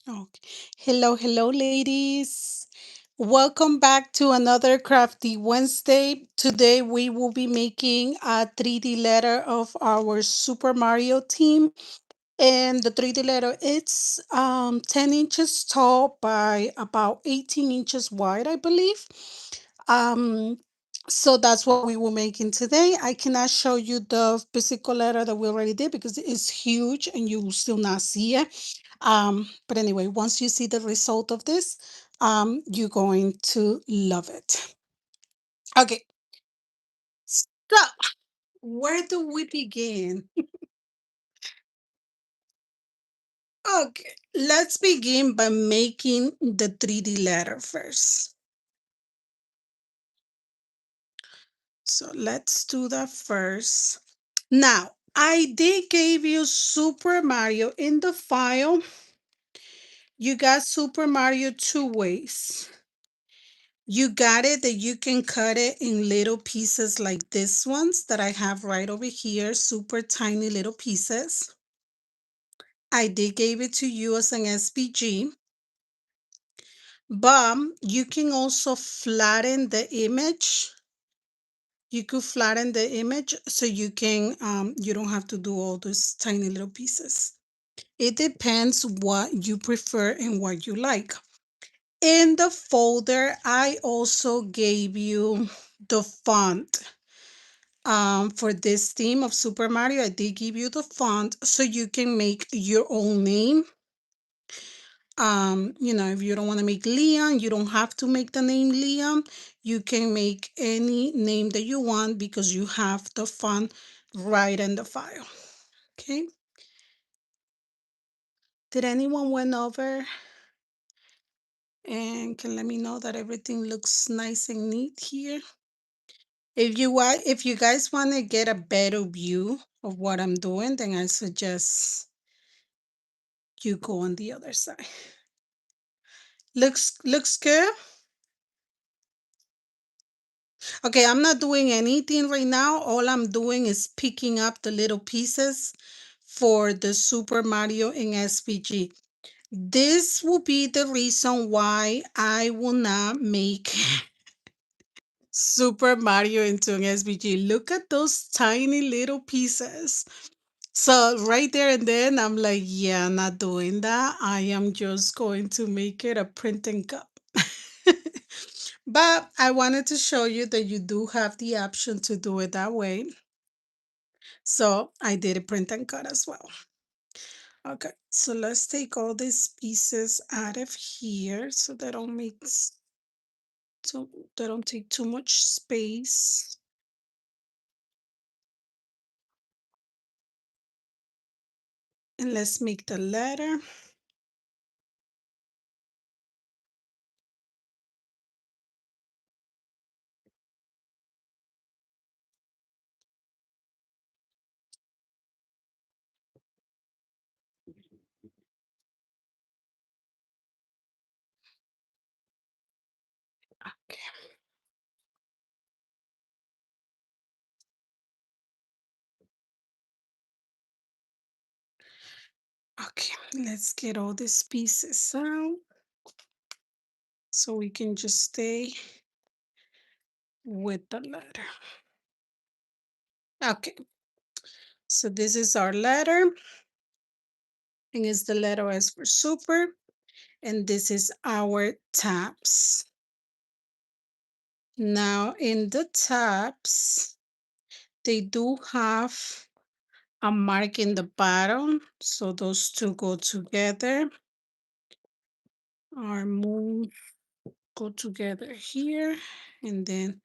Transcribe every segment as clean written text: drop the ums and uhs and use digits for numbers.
Okay. Hello, hello, ladies. Welcome back to another Crafty Wednesday. Today we will be making a 3D letter of our Super Mario team. And the 3D letter it's 10 inches tall by about 18 inches wide, I believe. Um, so that's what we were making today. I cannot show you the physical letter that we already did because it's huge and you will still not see it. But anyway, once you see the result of this, you're going to love it. Okay, so where do we begin? Okay, let's begin by making the 3D letter first. So let's do that first. Now, I did give you Super Mario in the file. You got Super Mario two ways. You got it that you can cut it in little pieces like this ones that I have right over here, super tiny little pieces. I did give it to you as an SVG, but you can also flatten the image. You could flatten the image so you can you don't have to do all those tiny little pieces. It depends what you prefer and what you like. In the folder, I also gave you the font. For this theme of Super Mario, I did give you the font so you can make your own name. If you don't want to make Leon, you don't have to make the name Leon. You can make any name that you want because you have the font right in the file. Okay. Did anyone went over and can let me know that everything looks nice and neat here? If you guys want to get a better view of what I'm doing, then I suggest you go on the other side. Looks good. Okay, I'm not doing anything right now. All I'm doing is picking up the little pieces for the Super Mario in SVG. This will be the reason why I will not make Super Mario into an SVG. Look at those tiny little pieces. So right there and then I'm like, yeah, not doing that. I am just going to make it a print and cut. But I wanted to show you that you do have the option to do it that way. So I did a print and cut as well. Okay, so let's take all these pieces out of here so they don't take too much space. And let's make the letter. Okay. Okay, let's get all these pieces out so we can just stay with the letter. Okay, so this is our letter, and it's the letter S for super, and this is our tabs. Now, in the tabs, they do have a mark in the bottom, so those two go together. Our moon go together here, and then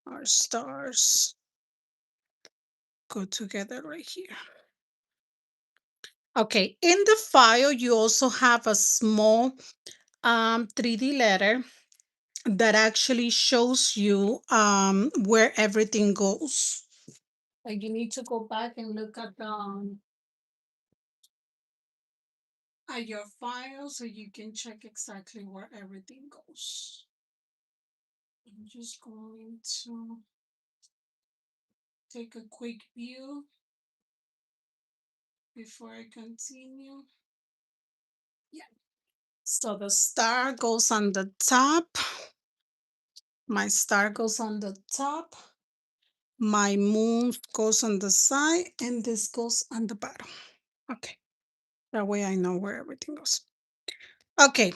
our stars go together right here. Okay, in the file, you also have a small 3D letter that actually shows you where everything goes. Like you need to go back and look at your file so you can check exactly where everything goes. I'm just going to take a quick view before I continue. Yeah. So the star goes on the top. My star goes on the top. My moon goes on the side, and this goes on the bottom. Okay. That way I know where everything goes. Okay.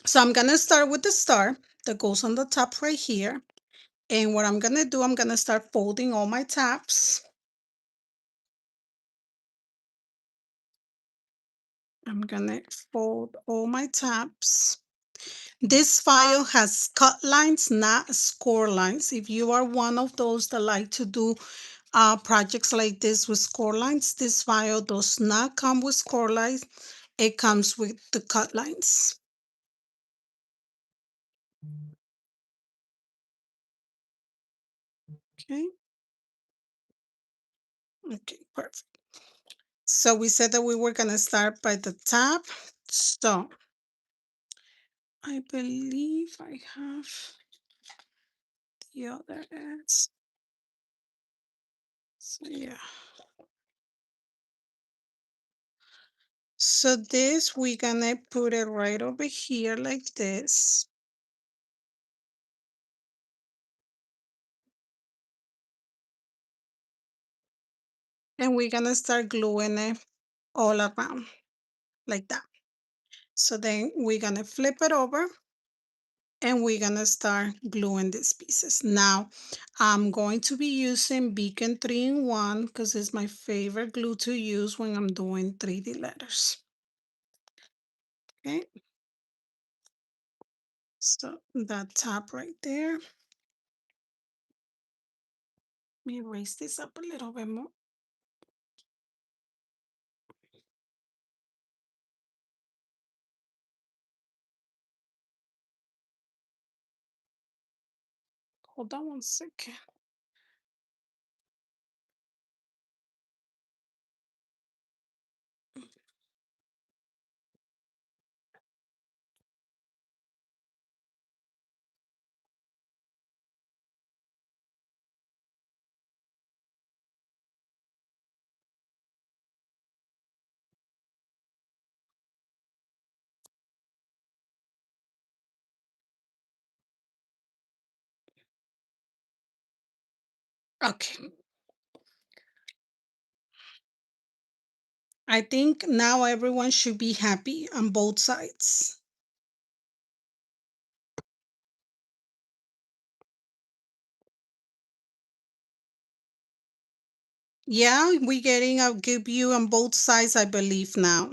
So I'm going to start with the star that goes on the top right here. And what I'm going to do, I'm going to start folding all my taps. I'm going to fold all my taps. This file has cut lines, not score lines. If you are one of those that like to do projects like this with score lines, this file does not come with score lines. It comes with the cut lines. Okay. Okay, perfect. So we said that we were going to start by the top. So I believe I have the other ends. So yeah. So this, we're gonna put it right over here like this. And we're gonna start gluing it all around like that. So then we're gonna flip it over and we're gonna start gluing these pieces. Now, I'm going to be using Beacon 3-in-1 because it's my favorite glue to use when I'm doing 3D letters. Okay. So that top right there. Let me raise this up a little bit more. Hold on one second. Okay. I think now everyone should be happy on both sides. Yeah, we're getting a good view on both sides, I believe now.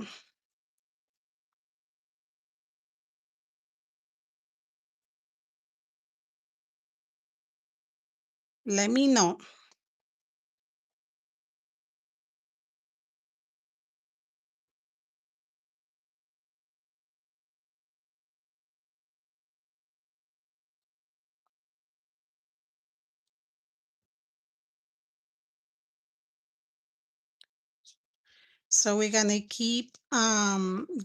Let me know. So we're gonna keep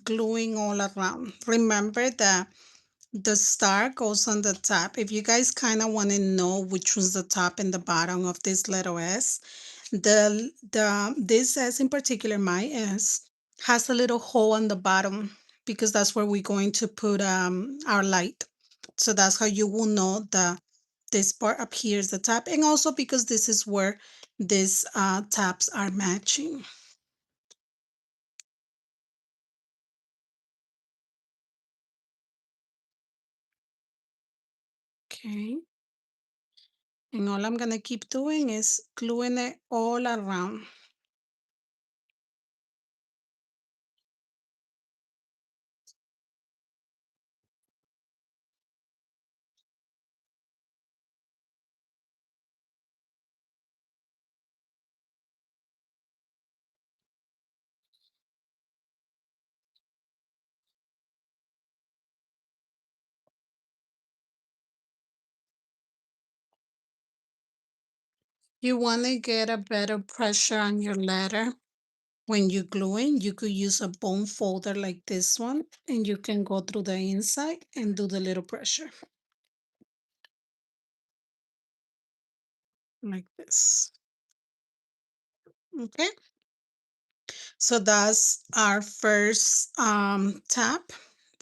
gluing all around. Remember that the star goes on the top. If you guys kind of want to know which one's the top and the bottom of this letter S, this S in particular, my S, has a little hole on the bottom because that's where we're going to put our light. So that's how you will know that this part up here is the top, and also because this is where these tabs are matching. Okay. And all I'm gonna keep doing is gluing it all around. You want to get a better pressure on your letter when you're gluing, you could use a bone folder like this one, and you can go through the inside and do the little pressure like this. Okay. So that's our first tab,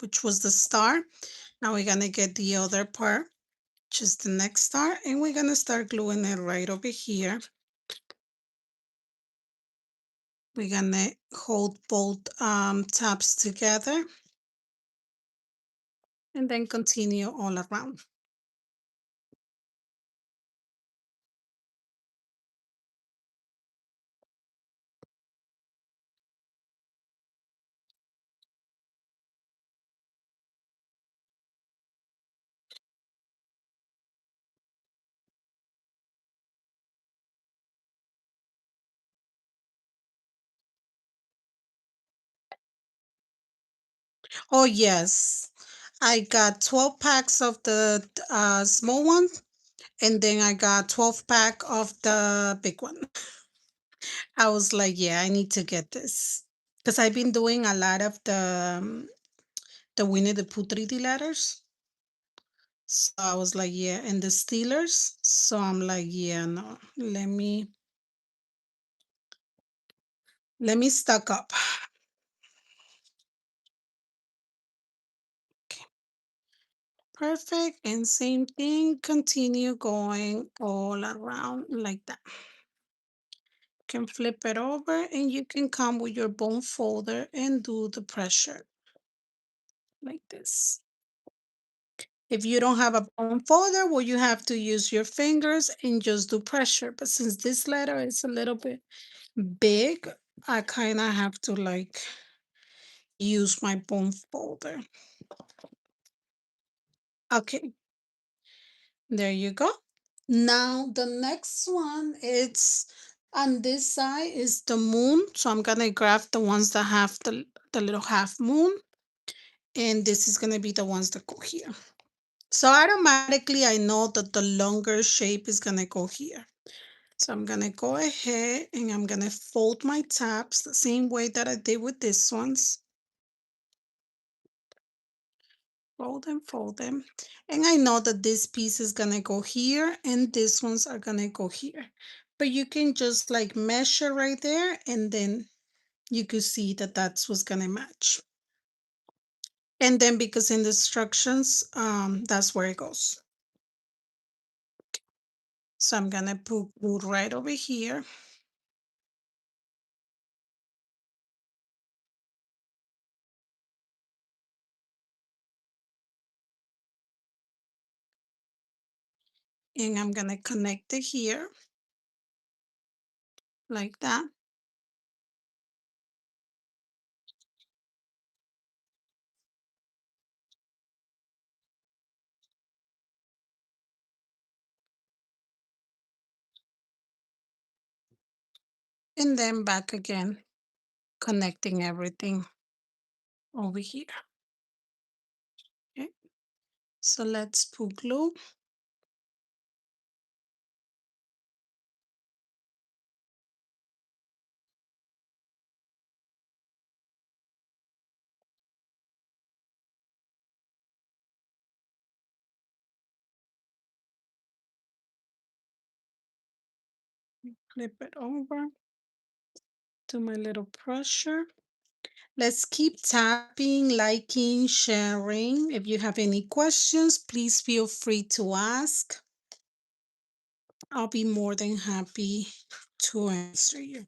which was the star. Now we're gonna get the other part, which is the next star, and we're gonna start gluing it right over here. We're gonna hold both tabs together and then continue all around. Oh yes, I got 12 packs of the small one, and then I got 12 pack of the big one. I was like, yeah, I need to get this because I've been doing a lot of the Winnie the Pooh 3D letters. So I was like, yeah, and the Steelers. So I'm like, yeah, no, let me stock up. Okay, perfect. And same thing, continue going all around like that. Can flip it over and you can come with your bone folder and do the pressure like this. If you don't have a bone folder, well, you have to use your fingers and just do pressure. But since this letter is a little bit big, I kind of have to like use my bone folder. Okay, there you go. Now the next one, it's on this side is the moon. So I'm gonna grab the ones that have the little half moon, and this is gonna be the ones that go here. So automatically I know that the longer shape is gonna go here. So I'm gonna go ahead and I'm gonna fold my tabs the same way that I did with this ones. Fold them. And I know that this piece is gonna go here and these ones are gonna go here. But you can just like measure right there and then you could see that that's what's gonna match. And then because in the instructions, that's where it goes. So I'm gonna put glue right over here. And I'm gonna connect it here like that. And then back again, connecting everything over here. Okay, so let's put glue. Flip it over to my little pressure. Let's keep tapping, liking, sharing. If you have any questions, please feel free to ask. I'll be more than happy to answer you.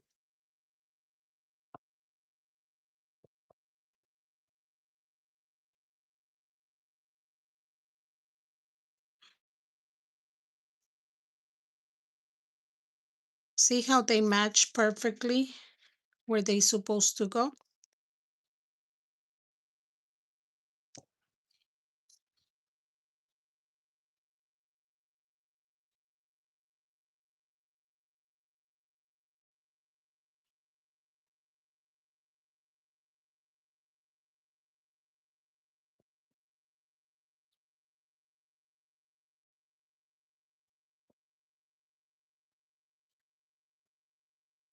See how they match perfectly where they supposed to go?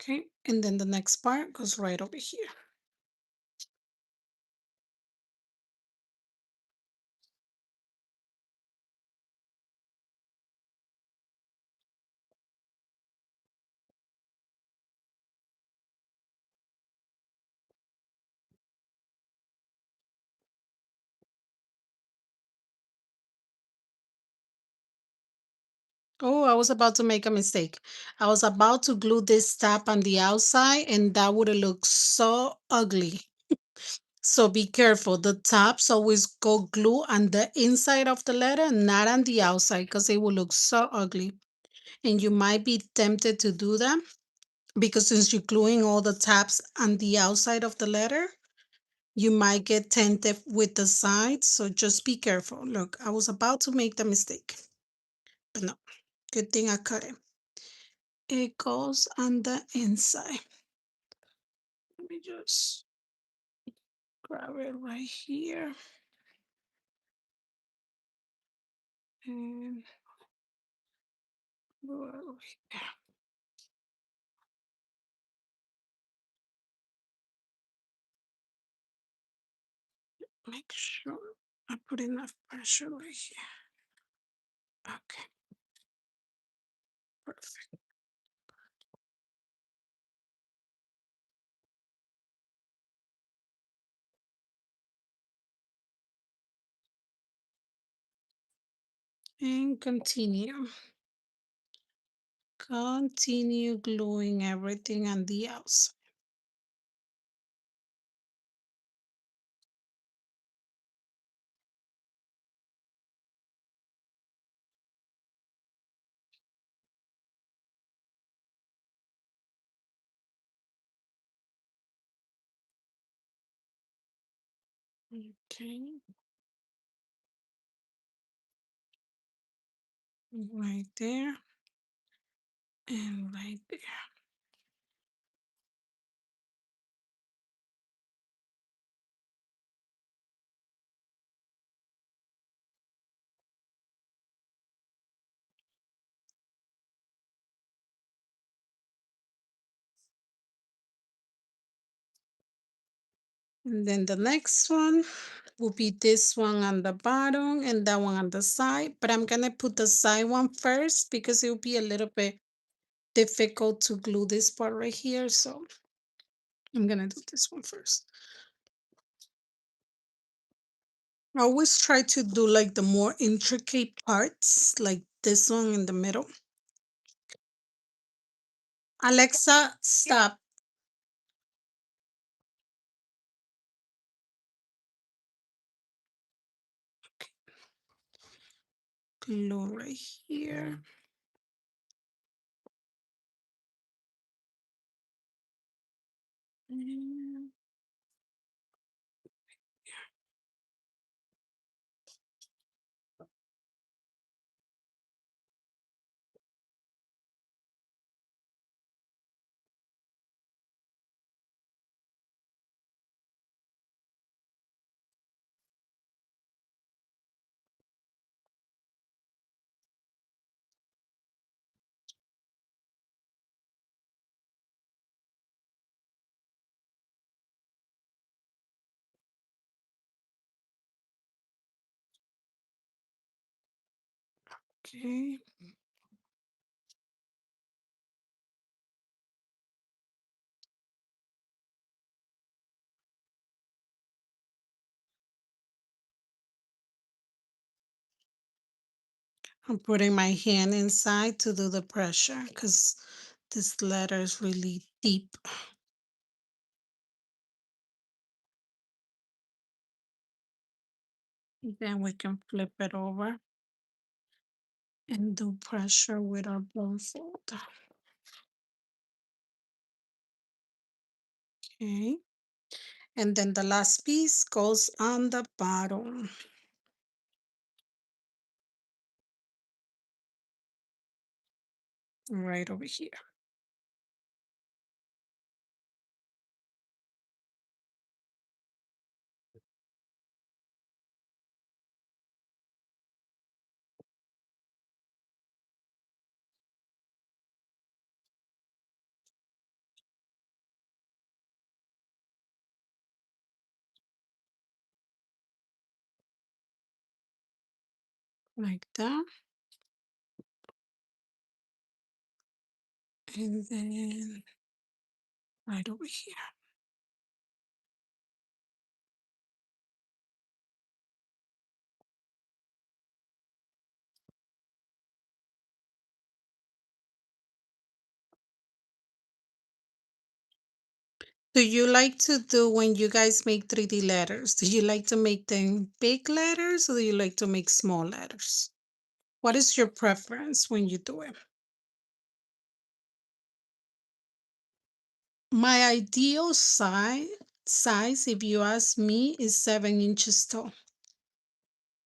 Okay, and then the next part goes right over here. Oh, I was about to make a mistake. I was about to glue this tab on the outside, and that would have looked so ugly. So be careful. The tabs always go glue on the inside of the letter, not on the outside, because it will look so ugly. And you might be tempted to do that because since you're gluing all the tabs on the outside of the letter, you might get tempted with the sides. So just be careful. Look, I was about to make the mistake, but no, good thing I cut it. It goes on the inside. Let me just grab it right here and go over here. Make sure I put enough pressure right here. Okay, perfect. And continue. Continue gluing everything on the outside. Okay, right there and right there. And then the next one will be this one on the bottom and that one on the side. But I'm gonna put the side one first because it will be a little bit difficult to glue this part right here. So I'm gonna do this one first. I always try to do like the more intricate parts, like this one in the middle. Alexa, stop. Glue right here. And okay, I'm putting my hand inside to do the pressure because this letter is really deep. Then we can flip it over and do pressure with our blindfold. Okay. And then the last piece goes on the bottom, right over here. Like that. And then right over here. Do you like to do when you guys make 3D letters? Do you like to make them big letters or do you like to make small letters? What is your preference when you do it? My ideal size, if you ask me, is 7 inches tall.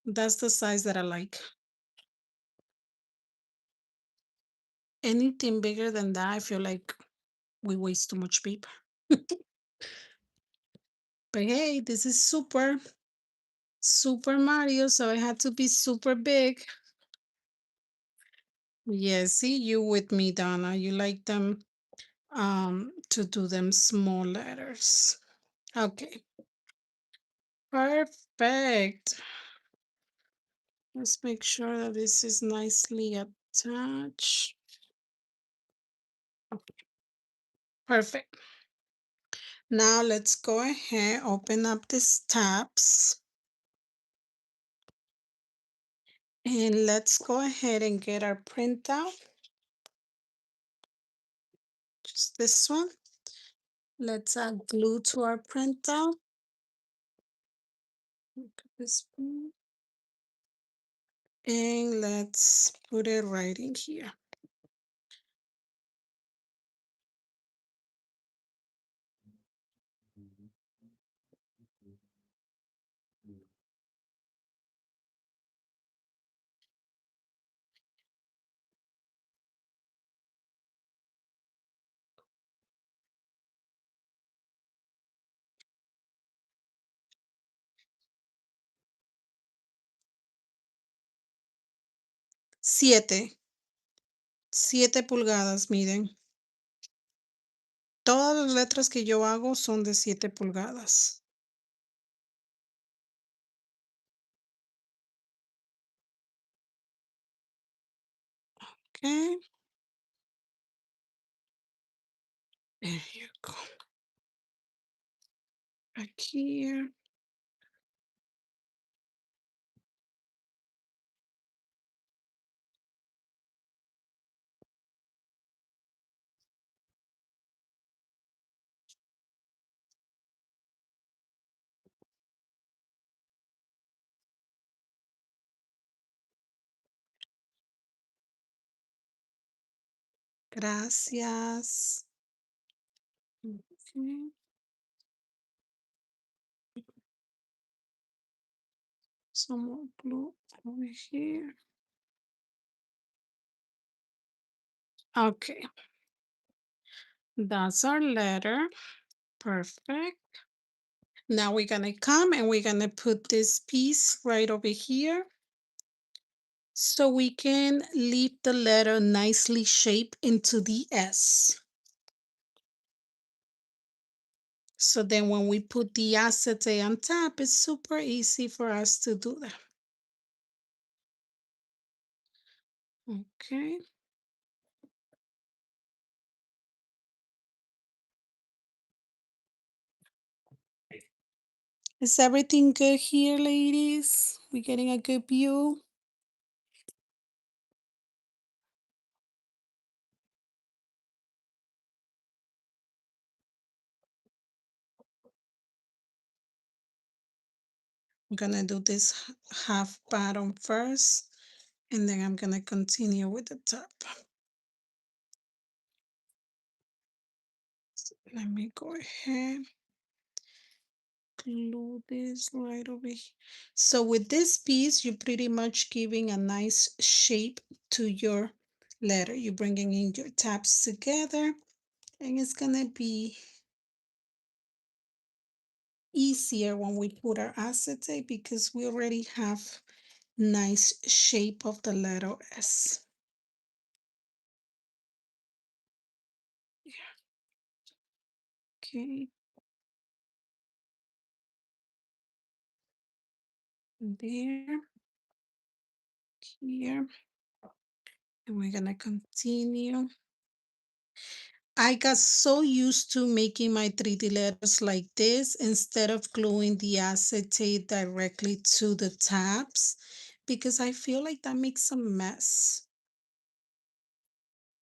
That's the size that I like. Anything bigger than that, I feel like we waste too much paper. But hey, this is Super Mario, so it had to be super big. Yeah, see, you with me, Donna. You like them to do them small letters. Okay, perfect. Let's make sure that this is nicely attached. Perfect. Now let's go ahead, open up these tabs, and let's go ahead and get our printout. Just this one. Let's add glue to our printout. Look at this one. And let's put it right in here. Siete. 7 pulgadas, miren. Todas las letras que yo hago son de 7 pulgadas. Okay. There you go. Back here. Gracias. Okay. Some more glue over here. Okay. That's our letter. Perfect. Now we're gonna come and we're gonna put this piece right over here so we can leave the letter nicely shaped into the S. So then when we put the acetate on top, it's super easy for us to do that. Okay. Is everything good here, ladies? We getting a good view? I'm gonna do this half bottom first, and then I'm gonna continue with the top. Let me go ahead, glue this right over here. So with this piece, you're pretty much giving a nice shape to your letter. You're bringing in your tabs together, and it's gonna be easier when we put our acetate because we already have nice shape of the letter S. Okay, there, here, and we're gonna continue. I got so used to making my 3D letters like this instead of gluing the acetate directly to the tabs because I feel like that makes a mess.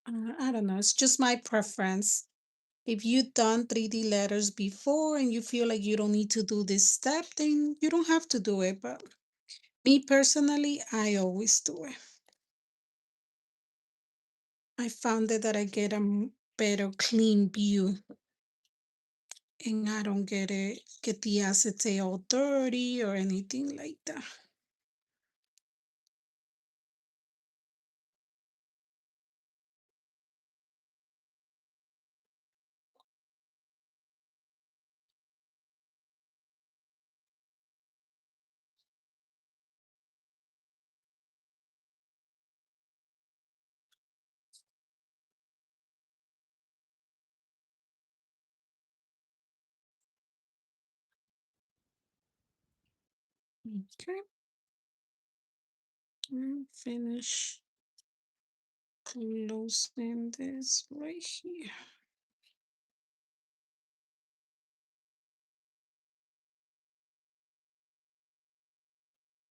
I don't know, it's just my preference. If you've done 3D letters before and you feel like you don't need to do this step, then you don't have to do it. But me personally, I always do it. I found that I get a better clean view and I don't get the acetate all dirty or anything like that. Okay, and finish closing this right here.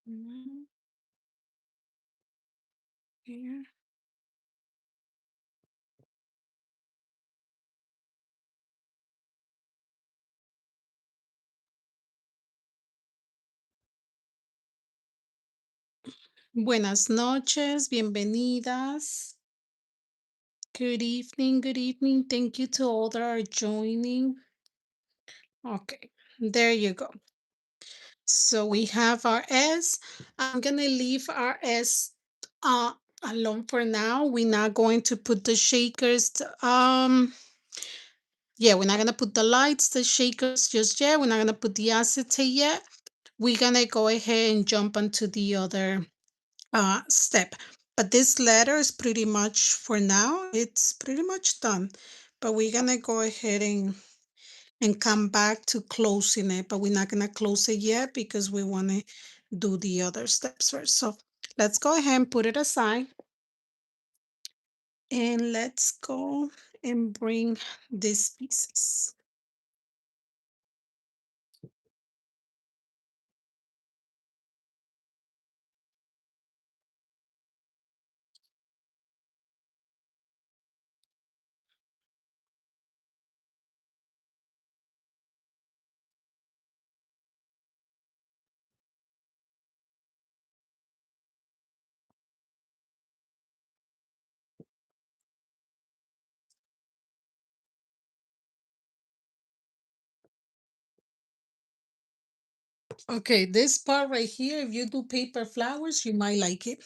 Mhm, here. Buenas noches, bienvenidas. Good evening, good evening. Thank you to all that are joining. Okay, there you go. So we have our S. I'm gonna leave our S uh, alone for now. We're not going to put the shakers. Yeah, we're not gonna put the lights, the shakers just yet. We're not gonna put the acetate yet. We're gonna go ahead and jump onto the other step. But this letter is pretty much for now. It's pretty much done. But we're gonna go ahead and come back to closing it, but we're not going to close it yet because we want to do the other steps first. So let's go ahead and put it aside and let's go and bring these pieces. Okay, this part right here, if you do paper flowers, you might like it.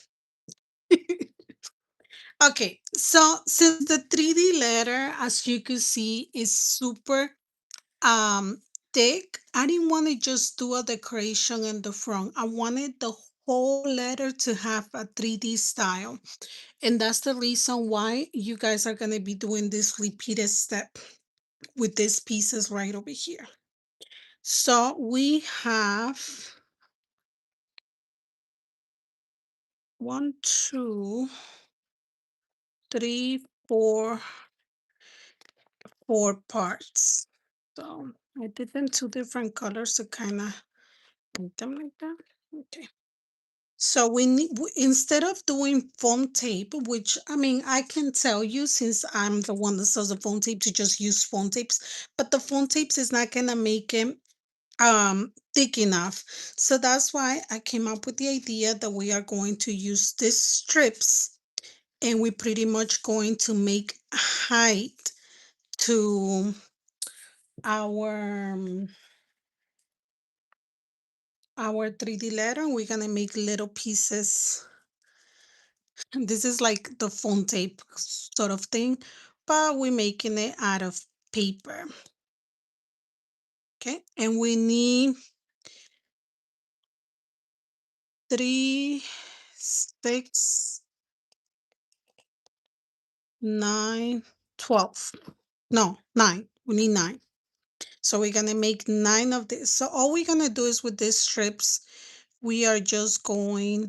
Okay, so since the 3D letter, as you can see, is super um thick, I didn't want to just do a decoration in the front. I wanted the whole letter to have a 3D style. And that's the reason why you guys are going to be doing this repeated step with these pieces right over here. So we have one, two, three, four parts. So I did them two different colors to kind of make them like that. Okay. So we need instead of doing foam tape, which I mean I can tell you since I'm the one that sells the foam tape to just use foam tapes, but the foam tapes is not gonna make it thick enough. So that's why I came up with the idea that we are going to use these strips and we're pretty much going to make height to our our 3D letter and we're gonna make little pieces. This is like the phone tape sort of thing, but we're making it out of paper. Okay, and we need 3, 6, 9, 12. No, 9. We need 9. So we're gonna make 9 of this. So all we're gonna do is with these strips, we are just going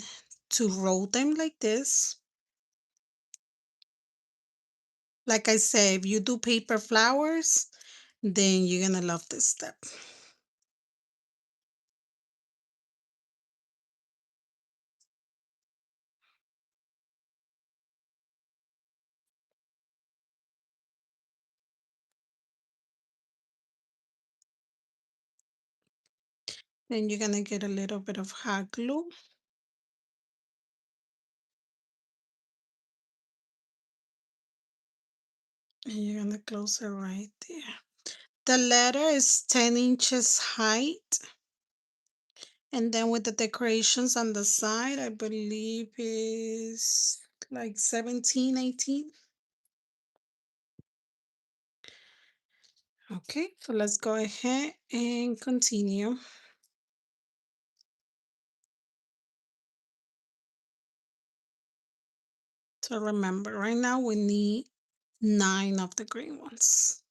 to roll them like this. Like I said, if you do paper flowers, then you're gonna love this step. Then you're gonna get a little bit of hot glue, and you're gonna close it right there. The letter is 10 inches height. And then with the decorations on the side, I believe is like 17, 18. Okay, so let's go ahead and continue. So remember, right now we need 9 of the green ones.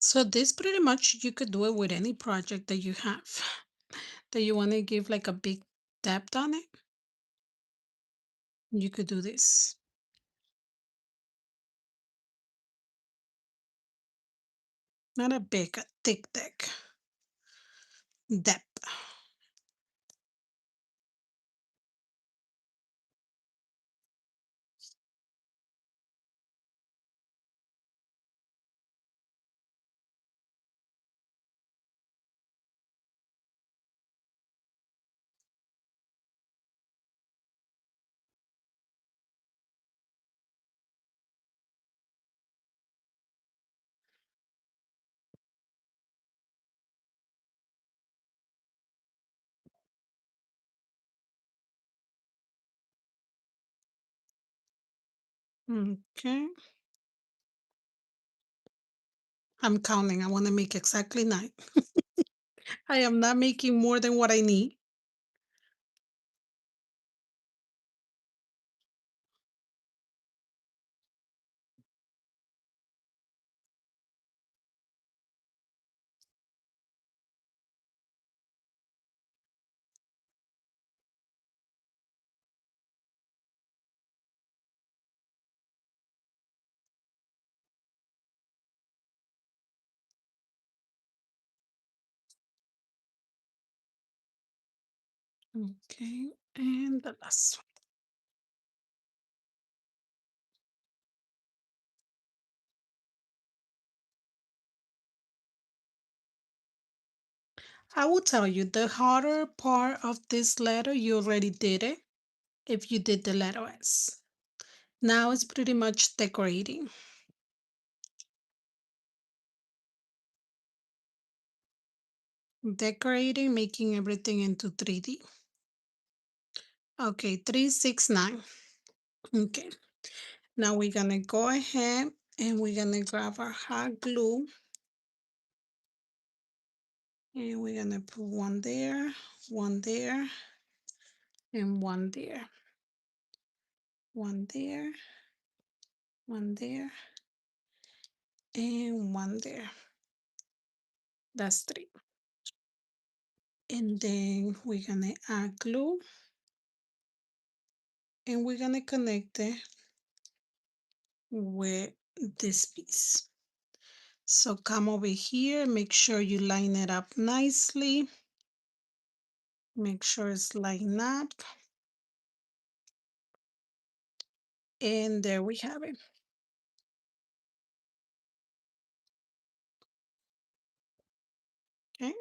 So this pretty much you could do it with any project that you have that you want to give like a big depth on it. You could do this. Not a big, a thick depth. Okay. I'm counting. I want to make exactly 9. I am not making more than what I need. Okay. And the last one. I will tell you the harder part of this letter, you already did it if you did the letter S. Now it's pretty much decorating. Decorating, making everything into 3D. Okay, 369. Okay, now we're gonna go ahead and we're gonna grab our hot glue and we're gonna put one there, and one there, one there, one there, and one there. That's 3. And then we're gonna add glue and we're gonna connect it with this piece. So come over here, make sure you line it up nicely. Make sure it's lined up. And there we have it. Okay.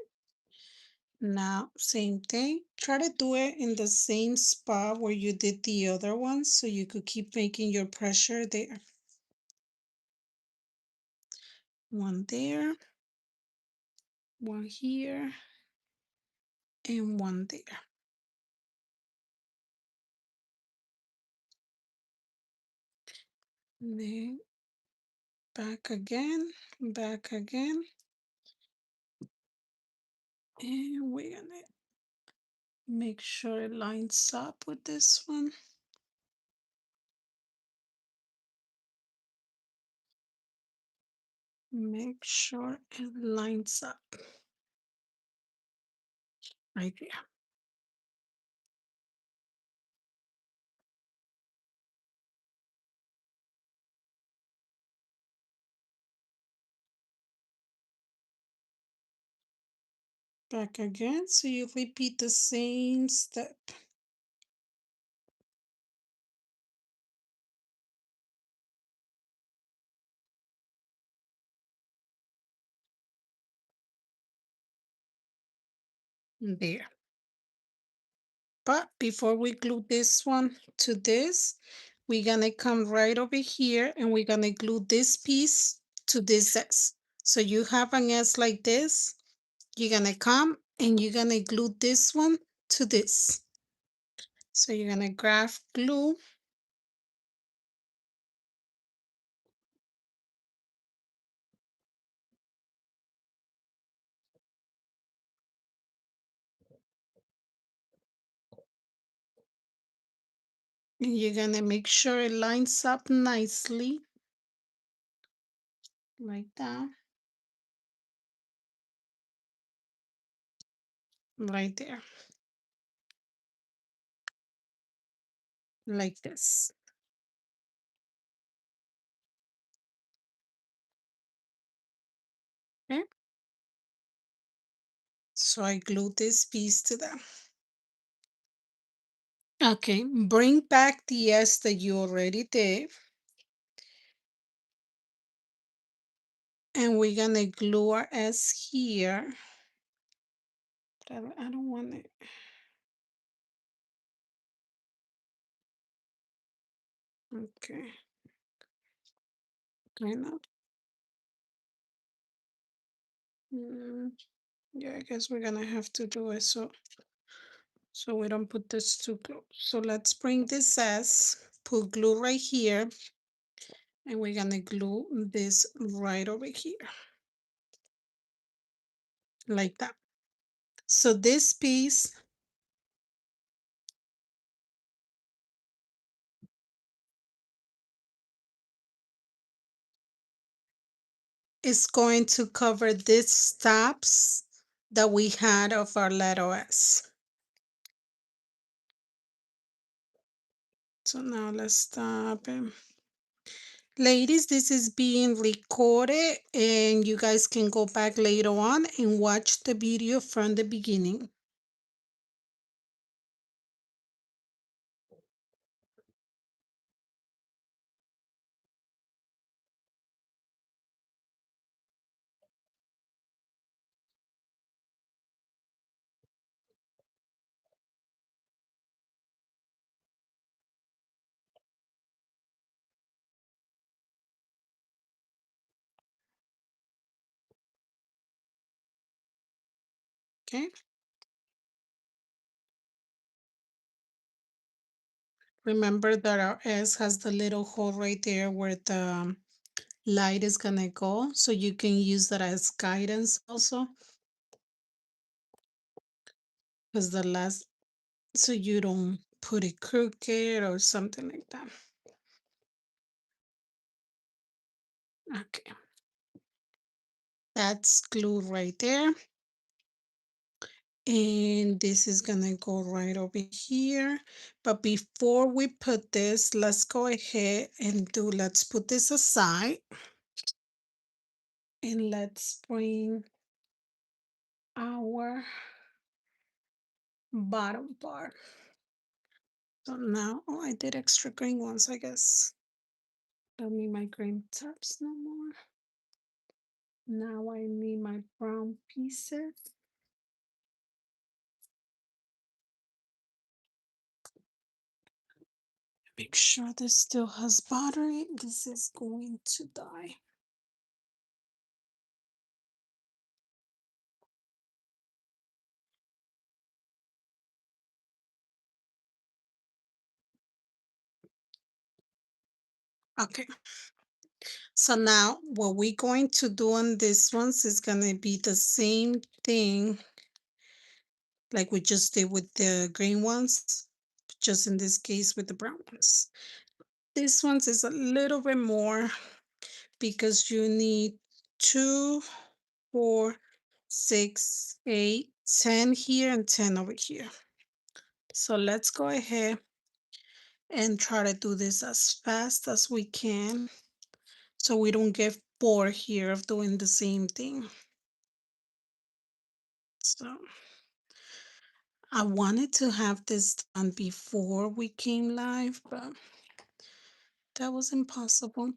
Now, same thing. Try to do it in the same spot where you did the other one so you could keep making your pressure there. One there, one here, and one there. And then back again, and we're gonna make sure it lines up with this one. Make sure it lines up right there. Back again, so you repeat the same step. There. But before we glue this one to this, we're gonna come right over here and we're gonna glue this piece to this S. So you have an S like this, you're gonna come and you're gonna glue this one to this. So you're gonna graph glue. And you're gonna make sure it lines up nicely, like that, right there, like this. Okay, so I glue this piece to that. Okay, bring back the S that you already did. And we're gonna glue our S here. But I don't want it. Okay, kind of. Yeah, I guess we're gonna have to do it so we don't put this too close. So let's bring this S, put glue right here, and we're gonna glue this right over here, like that. So this piece is going to cover these stops that we had of our letter S. So now let's stop it. Ladies, this is being recorded and you guys can go back later on and watch the video from the beginning. Okay. Remember that our S has the little hole right there where the light is gonna go. So you can use that as guidance also. Because the last, so you don't put it crooked or something like that. Okay. That's glue right there. And this is gonna go right over here. But before we put this, let's go ahead and let's put this aside. And let's bring our bottom part. So now, oh, I did extra green ones, I guess. Don't need my green tops no more. Now I need my brown pieces. Make sure this still has battery. This is going to die. Okay. So now what we're going to do on this ones is gonna be the same thing like we just did with the green ones, just in this case with the brown ones. This ones is a little bit more because you need 2, 4, 6, 8, 10 here and 10 over here. So let's go ahead and try to do this as fast as we can so we don't get bored here of doing the same thing. So I wanted to have this done before we came live, but that was impossible.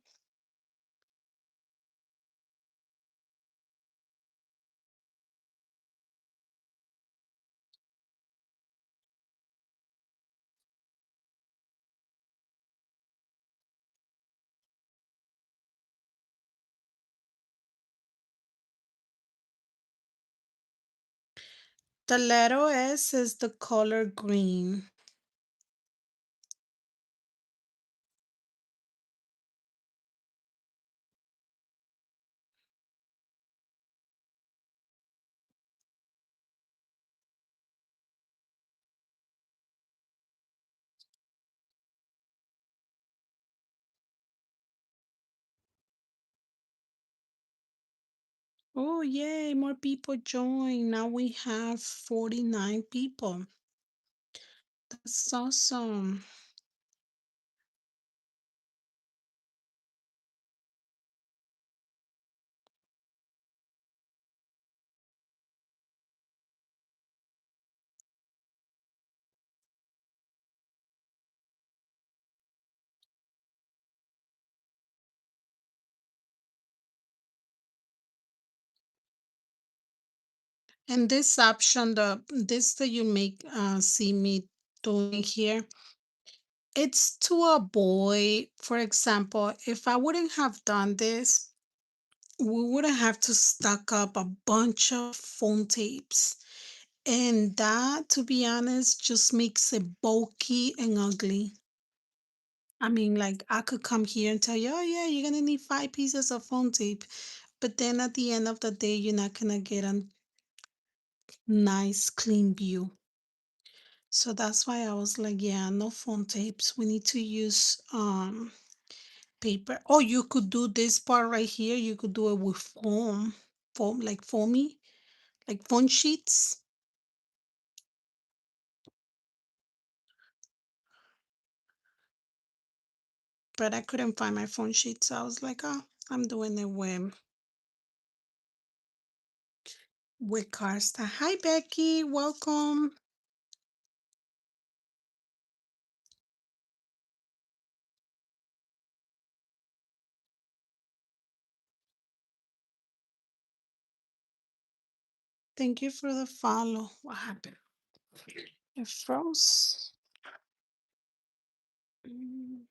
The letter S is the color green. Oh, yay, more people join. Now we have 49 people. That's awesome. And this option, this that you make see me doing here, it's to avoid, for example, if I wouldn't have done this, we wouldn't have to stock up a bunch of phone tapes. And that, to be honest, just makes it bulky and ugly. I mean, like I could come here and tell you, oh yeah, you're gonna need 5 pieces of phone tape. But then at the end of the day, you're not gonna get a nice clean view. So that's why I was like, yeah, no phone tapes. We need to use paper. Oh, you could do this part right here. You could do it with foam like foamy, like phone sheets. But I couldn't find my phone sheet, so I was like, oh, I'm doing it with Karsta. Hi, Becky. Welcome. Thank you for the follow. What happened? It froze. Mm.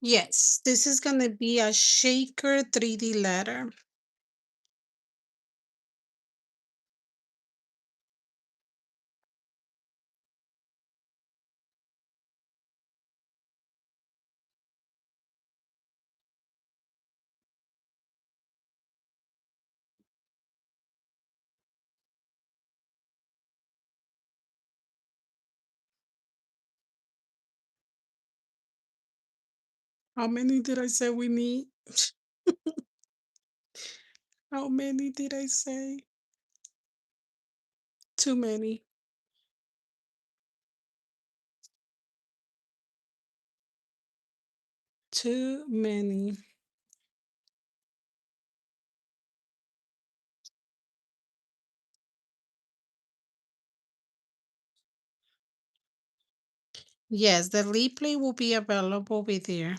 Yes, this is going to be a shaker 3D letter. How many did I say we need? How many did I say? Too many. Too many. Yes, the replay will be available with you.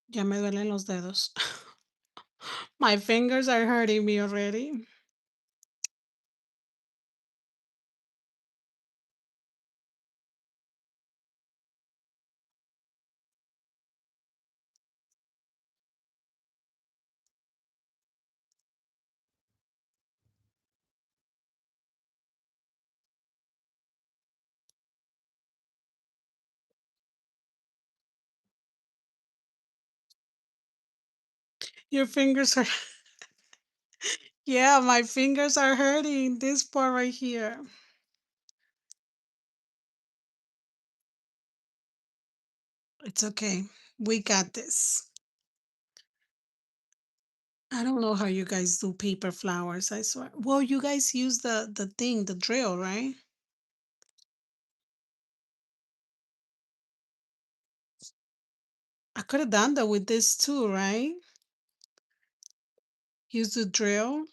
Ya me duelen los dedos. My fingers are hurting me already. Your fingers are Yeah, my fingers are hurting. This part right here. It's okay. We got this. I don't know how you guys do paper flowers, I swear. Well, you guys use the thing, the drill, right? I could have done that with this too, right? Use the drill.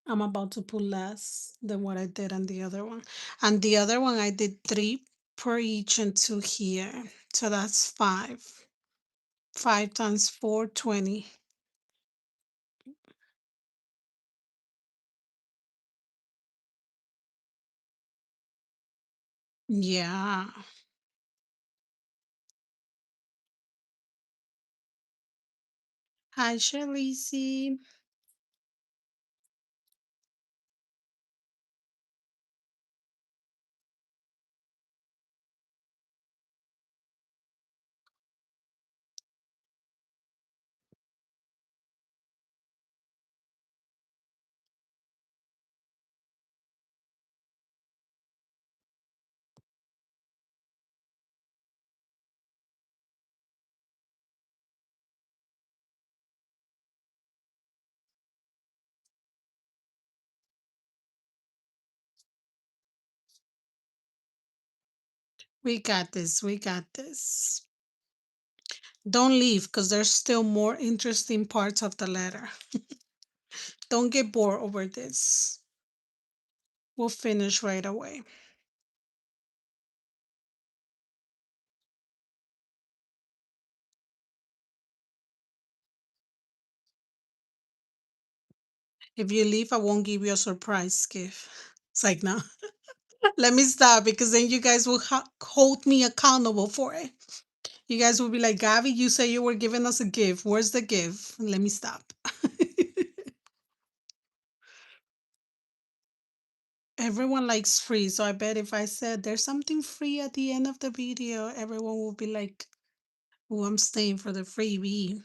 I'm about to put less than what I did on the other one. And the other one, I did three per each and two here. So that's five. 5 times 4, 20. Yeah. Hi, Shalisi. We got this. We got this. Don't leave because there's still more interesting parts of the letter. Don't get bored over this. We'll finish right away. If you leave, I won't give you a surprise gift. It's like, no. Let me stop because then you guys will hold me accountable for it. You guys will be like, Gabby, you say you were giving us a gift. Where's the gift? Let me stop. Everyone likes free, so I bet if I said there's something free at the end of the video, everyone will be like, oh, I'm staying for the freebie.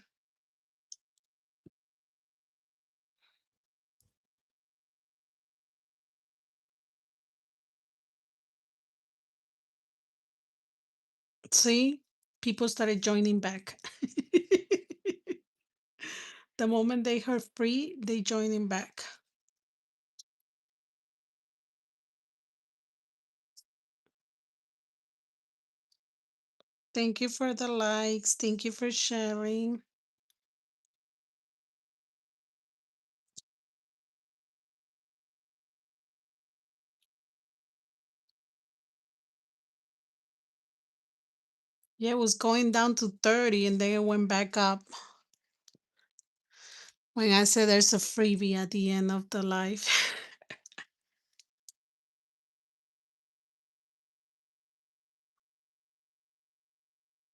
See, people started joining back. The moment they heard free, they joining back. Thank you for the likes. Thank you for sharing. Yeah, it was going down to 30 and then it went back up. When I said there's a freebie at the end of the live.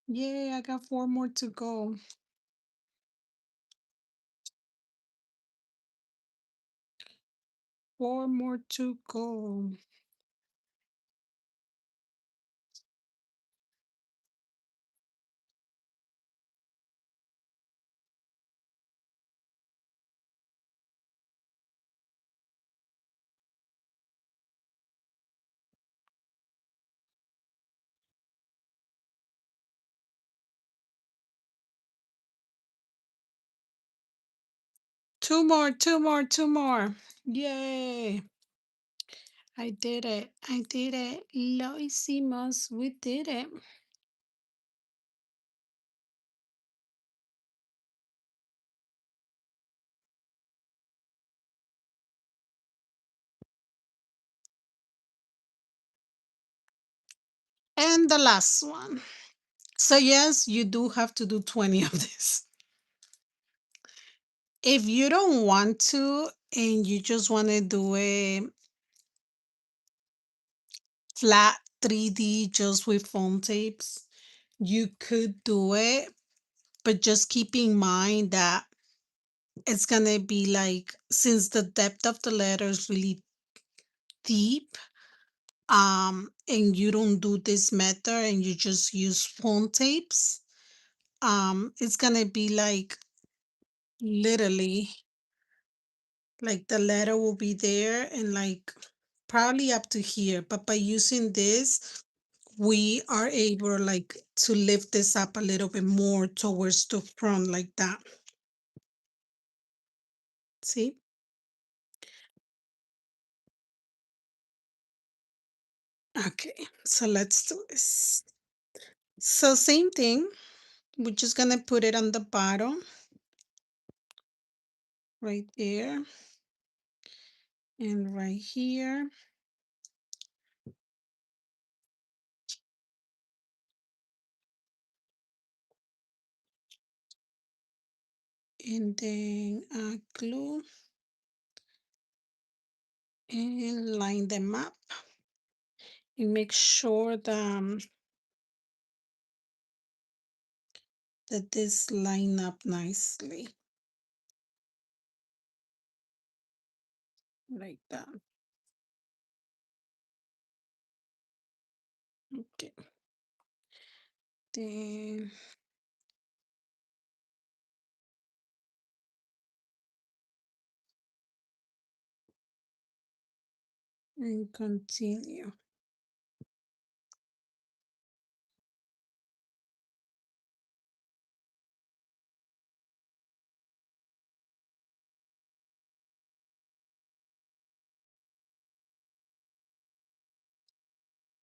Yay, I got 4 more to go. 4 more to go. Two more, two more, two more. Yay. I did it. I did it. Lo hicimos. We did it. And the last one. So, yes, you do have to do 20 of this. If you don't want to and you just want to do a flat 3D just with foam tapes, you could do it, but just keep in mind that it's going to be like, since the depth of the letter is really deep, and you don't do this method and you just use foam tapes, it's going to be like literally like the letter will be there and like probably up to here, but by using this we are able like to lift this up a little bit more towards the front like that. See? Okay, so let's do this. So same thing, we're just gonna put it on the bottom right there and right here, and then glue and line them up and make sure that this line up nicely like that. Okay, then and continue.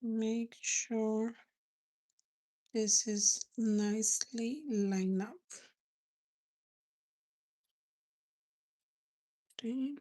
Make sure this is nicely lined up. Okay.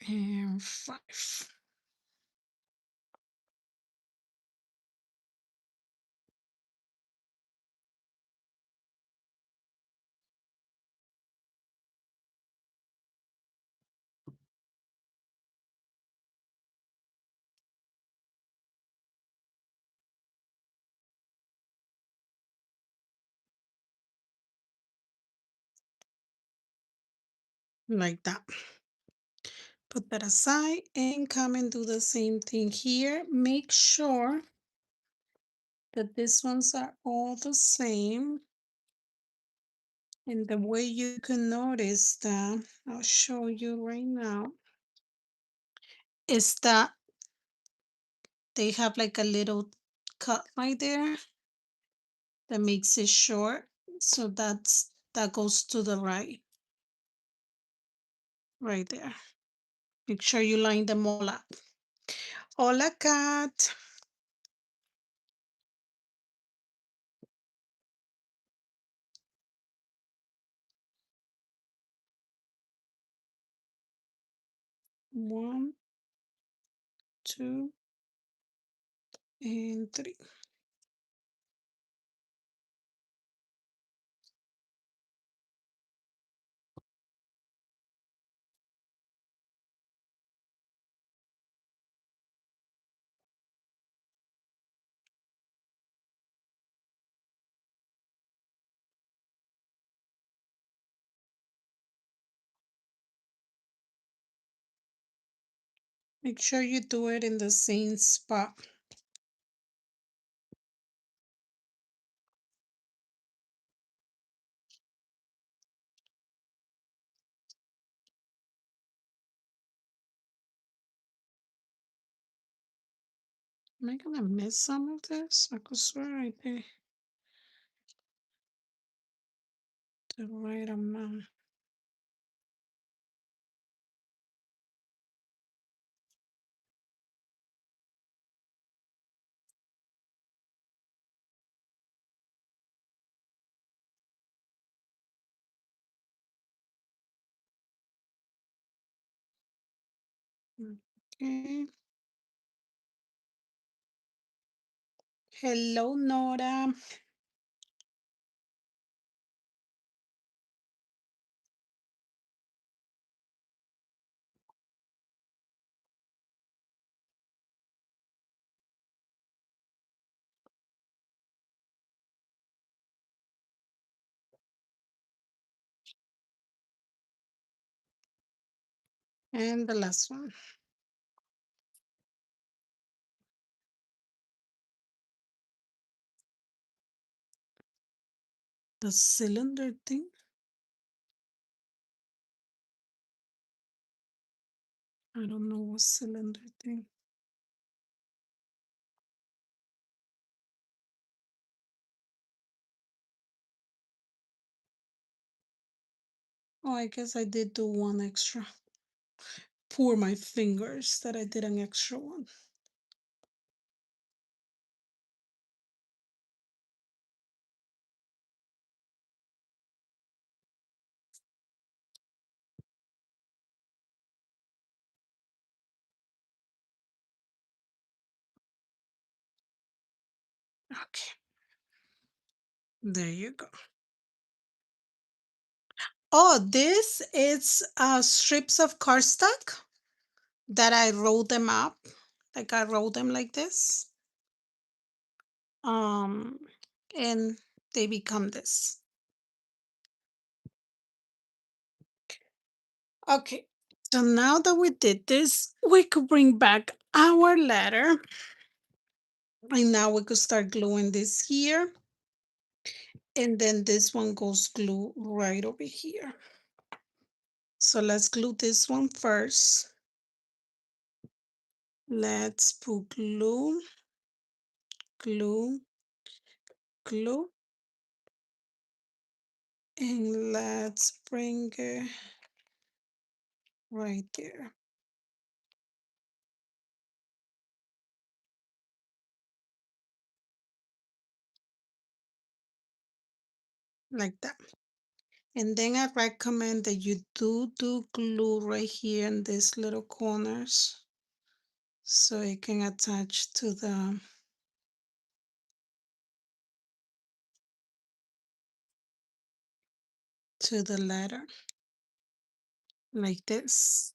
And 5 like that. Put that aside and come and do the same thing here. Make sure that these ones are all the same. And the way you can notice that, I'll show you right now, is that they have like a little cut right there that makes it short. So that goes to the right there. Make sure you line them all up. Hola, Cat. One, two, and three. Make sure you do it in the same spot. Am I gonna miss some of this? I could swear I did the right amount. Okay. Hello, Nora. And the last one. The cylinder thing. I don't know what cylinder thing. Oh, I guess I did do one extra. Poor my fingers that I did an extra one. Okay, there you go. Oh, this is strips of cardstock that I roll them up. Like I roll them like this. Um, and they become this. Okay. So now that we did this, we could bring back our letter. And now we could start gluing this here. And then this one goes glue right over here. So let's glue this one first. Let's put glue, glue, glue. And let's bring it right there. Like that. And then I recommend that you do glue right here in these little corners so it can attach to the letter like this.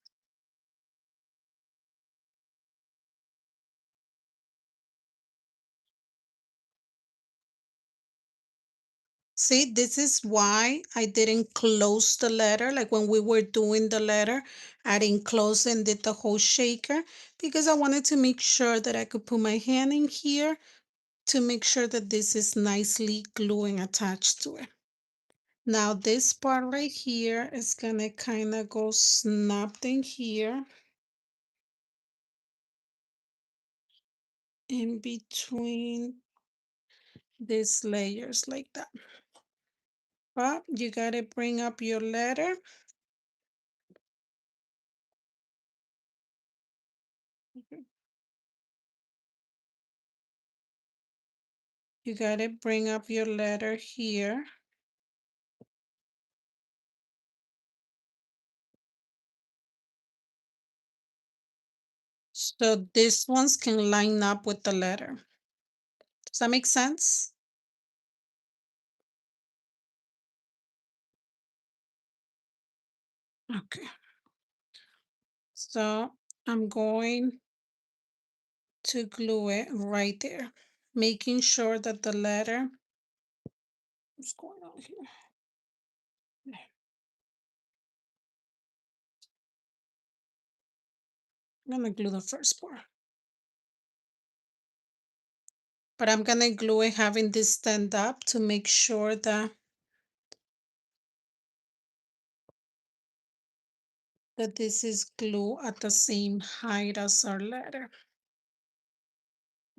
See, this is why I didn't close the letter. Like when we were doing the letter, I didn't close and did the whole shaker because I wanted to make sure that I could put my hand in here to make sure that this is nicely gluing attached to it. Now this part right here is gonna kind of go snapped in here in between these layers like that. But you gotta bring up your letter. You gotta bring up your letter here. So these ones can line up with the letter. Does that make sense? Okay. So I'm going to glue it right there, making sure that the letter, what's going on here? I'm gonna glue the first part. But I'm gonna glue it having this stand up to make sure that this is glue at the same height as our letter.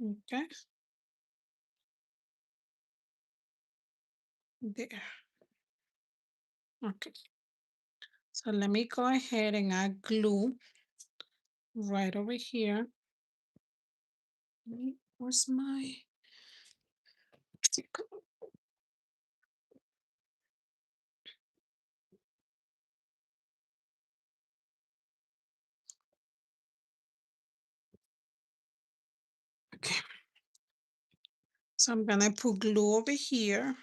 Okay, there. Okay, so let me go ahead and add glue right over here. Where's my okay? So I'm gonna put glue over here.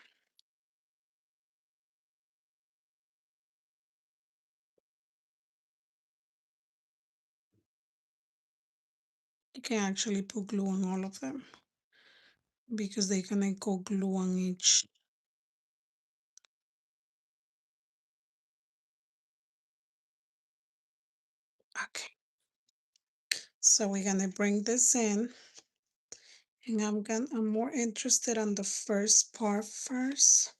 You can actually put glue on all of them because they're gonna go glue on each. Okay, so we're gonna bring this in, and I'm more interested on the first part first.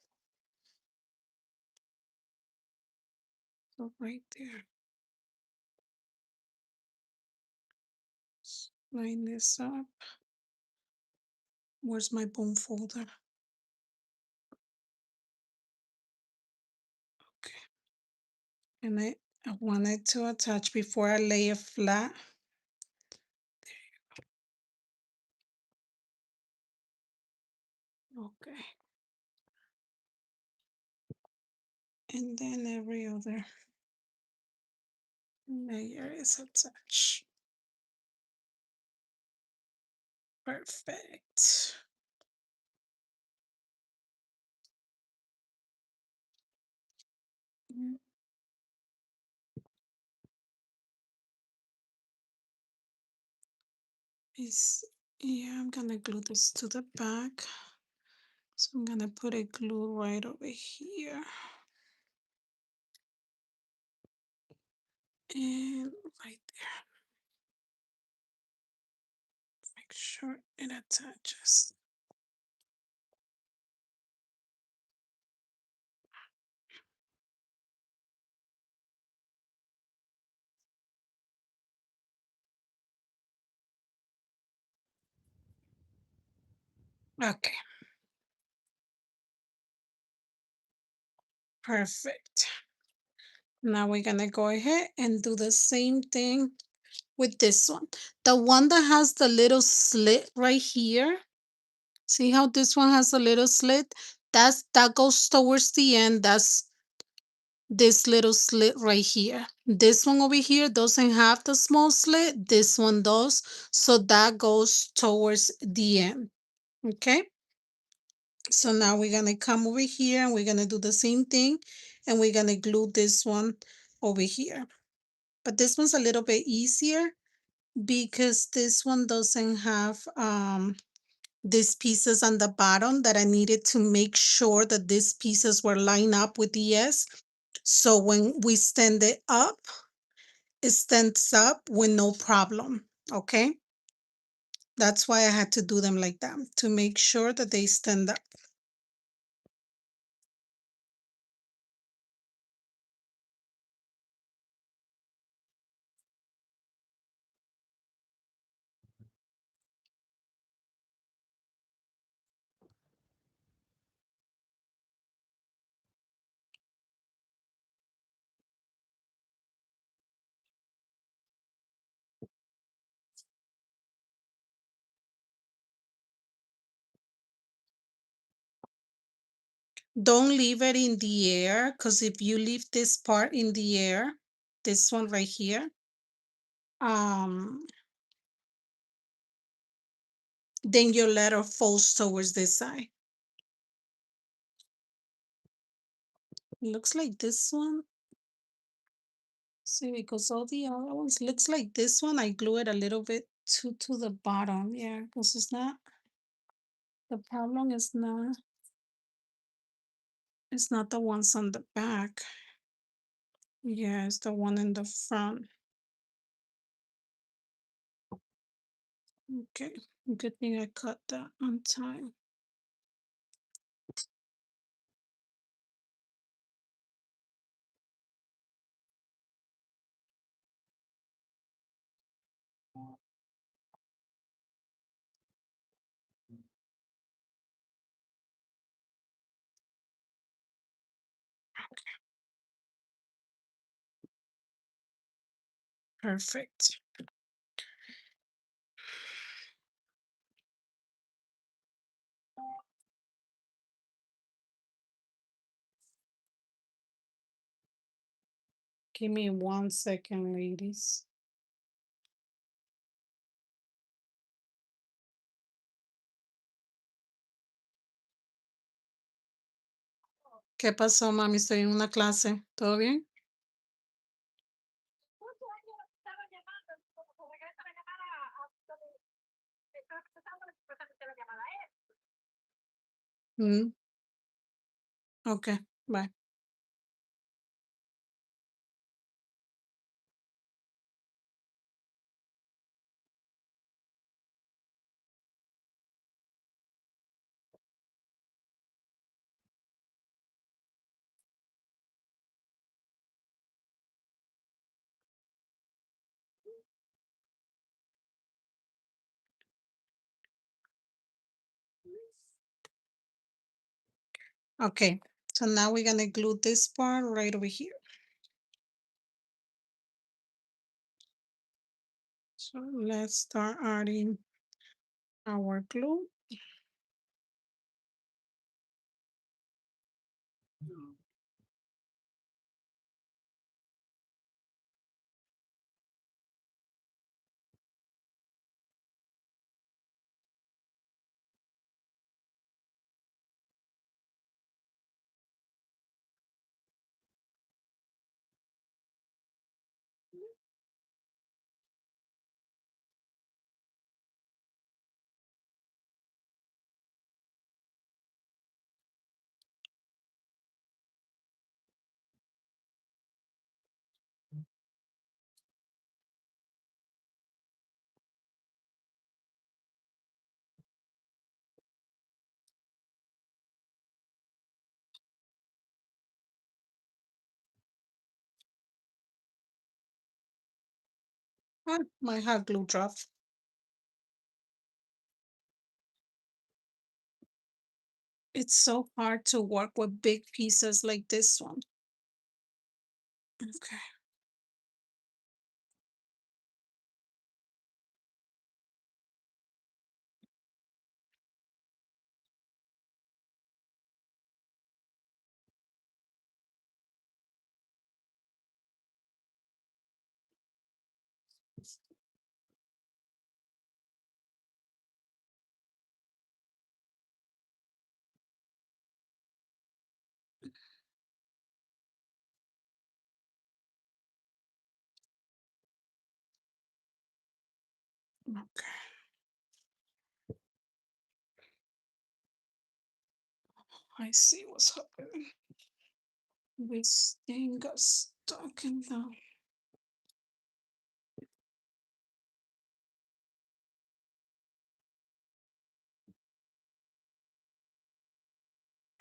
So right there, line this up. Where's my bone folder? Okay, and I want it to attach before I lay it flat. Okay, and then every other layer is attached. Perfect. Mm, Is yeah, I'm gonna glue this to the back. So I'm gonna put a glue right over here and right there. Make sure it attaches. Okay, perfect. Now we're gonna go ahead and do the same thing with this one. The one that has the little slit right here. See how this one has a little slit? That goes towards the end. That's this little slit right here. This one over here doesn't have the small slit. This one does. So that goes towards the end. Okay. So now we're going to come over here and we're going to do the same thing. And we're going to glue this one over here. But this one's a little bit easier because this one doesn't have these pieces on the bottom that I needed to make sure that these pieces were lined up with the S. So when we stand it up, it stands up with no problem. Okay. That's why I had to do them like that to make sure that they stand up. Don't leave it in the air because if you leave this part in the air, this one right here, um, then your letter falls towards this side. Looks like this one. See, because all the other ones looks like this one. I glue it a little bit to the bottom. Yeah, because the problem it's not the ones on the back. Yeah, it's the one in the front. Okay, good thing I cut that on time. Perfect. Give me 1 second, ladies. ¿Qué pasó, mami? Estoy en una clase. ¿Todo bien? Mm, ok, bye. Okay, so now we're gonna glue this part right over here. So let's start adding our glue. My hot glue drop. It's so hard to work with big pieces like this one. Okay. Okay. I see what's happening. This thing got stuck in the.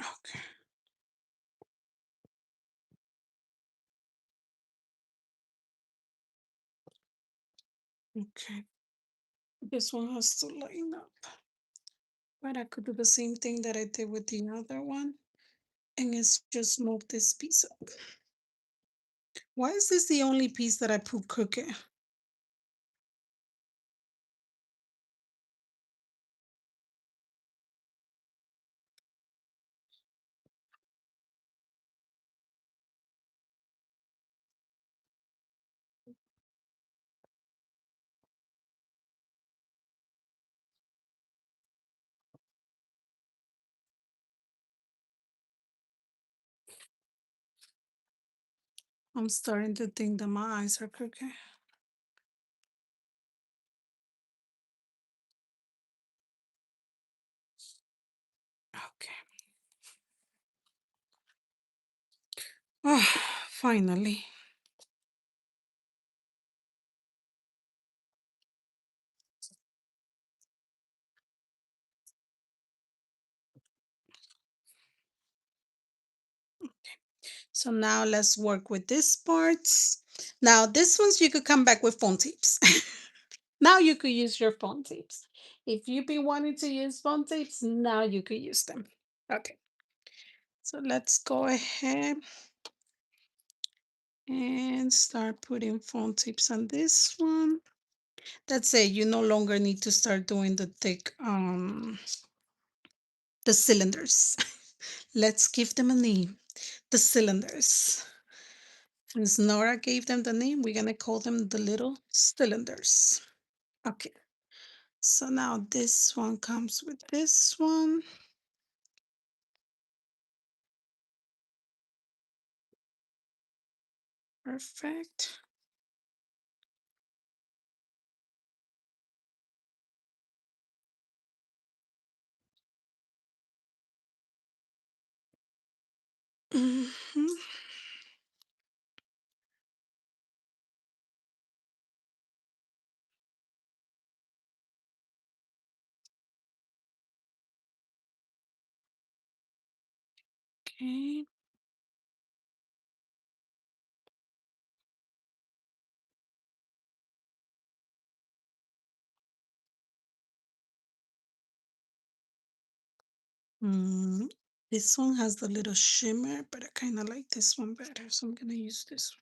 Okay. Okay. This one has to line up. But I could do the same thing that I did with the other one. And it's just move this piece up. Why is this the only piece that I put cooking? I'm starting to think that my eyes are crooked. Okay. Oh, finally. So now let's work with this parts. Now this ones you could come back with phone tapes. Now you could use your phone tapes. If you've been wanting to use phone tapes, now you could use them. Okay. So let's go ahead and start putting phone tips on this one. That's it. You no longer need to start doing the thick the cylinders. Let's give them a name. The cylinders. Since Nora gave them the name, we're gonna call them the little cylinders. Okay. So now this one comes with this one. Perfect. Mhm. Okay. Mm, this one has the little shimmer, but I kind of like this one better, so I'm gonna use this one.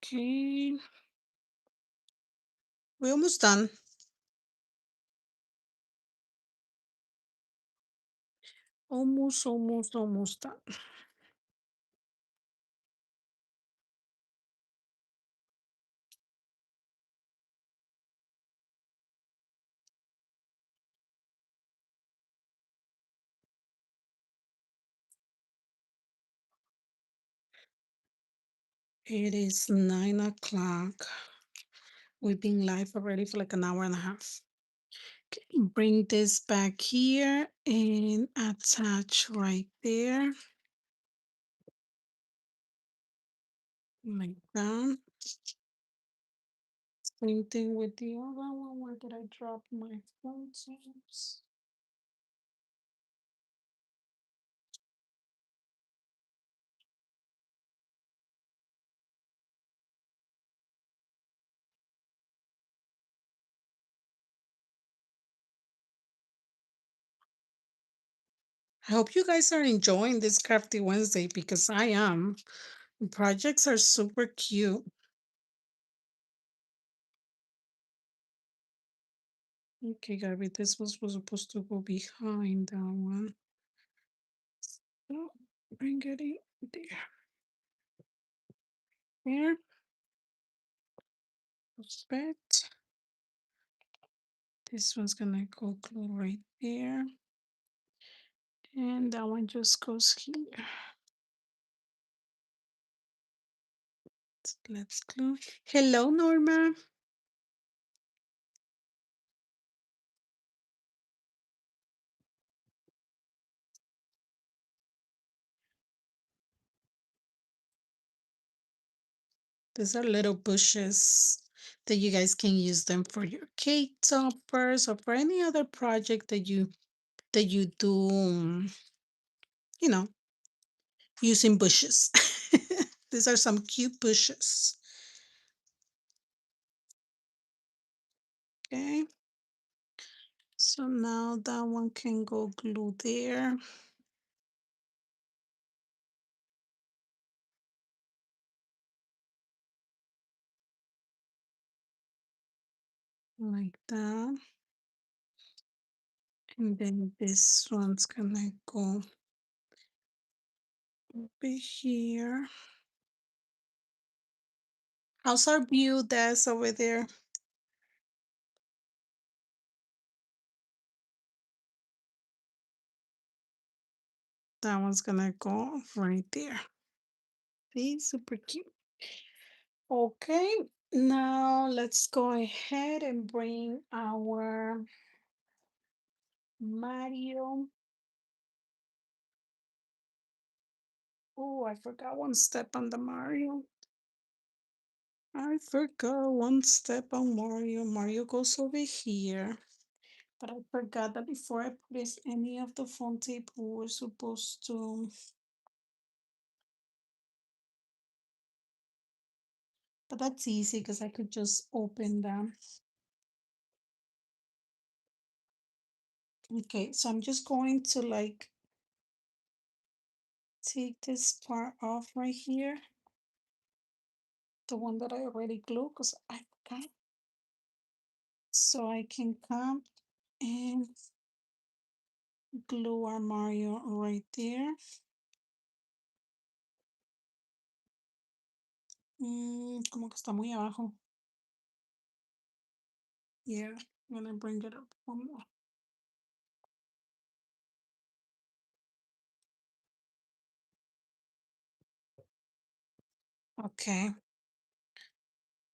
Okay, we're almost done. Almost done. It is 9 o'clock. We've been live already for like an hour and a half. Okay, bring this back here and attach right there, like that. Same thing with the other one. Where did I drop my phone tips? I hope you guys are enjoying this Crafty Wednesday because I am. The projects are super cute. Okay, Gabby, this was supposed to go behind that one. So bring it in there. There. Perfect. This one's gonna go glue right there. And that one just goes here. Let's glue. Hello, Norma. These are little bushes that you guys can use them for your cake toppers or for any other project that you do, you know, using bushes. These are some cute bushes. Okay. So now that one can go glue there. Like that. And then this one's gonna go over here. How's our view that's over there? That one's gonna go right there. See, super cute. Okay, now let's go ahead and bring our Mario. Oh, I forgot one step on the Mario. I forgot one step on Mario. Mario goes over here. But I forgot that before I place any of the phone tape, we were supposed to. But that's easy because I could just open them. Okay, so I'm just going to like take this part off right here. The one that I already glued because I forgot. So I can come and glue our Mario right there. Como que está muy abajo. Yeah, I'm gonna bring it up one more. Okay,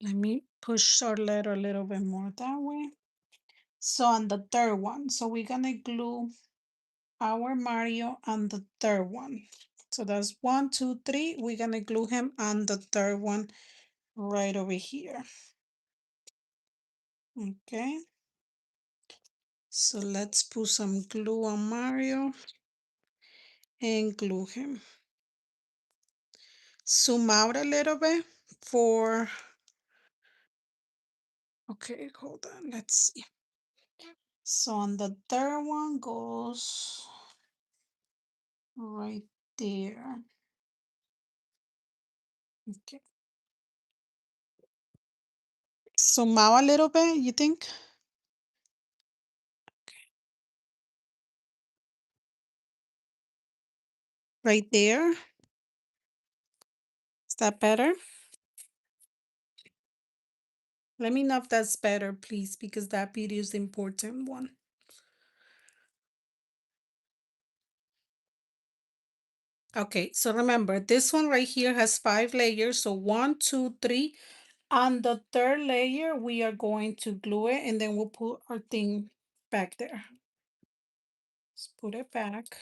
let me push our letter a little bit more that way. So on the third one, so we're gonna glue our Mario on the third one. So that's 1, 2, 3. We're gonna glue him on the third one right over here. Okay. So let's put some glue on Mario and glue him. Zoom out a little bit for, okay, hold on, let's see. So on the third one goes right there. Okay. Zoom out a little bit, you think? Right there. Is that better? Let me know if that's better, please, because that video is the important one. Okay, so remember, this one right here has 5 layers. So 1, 2, 3. On the third layer, we are going to glue it and then we'll put our thing back there. Let's put it back.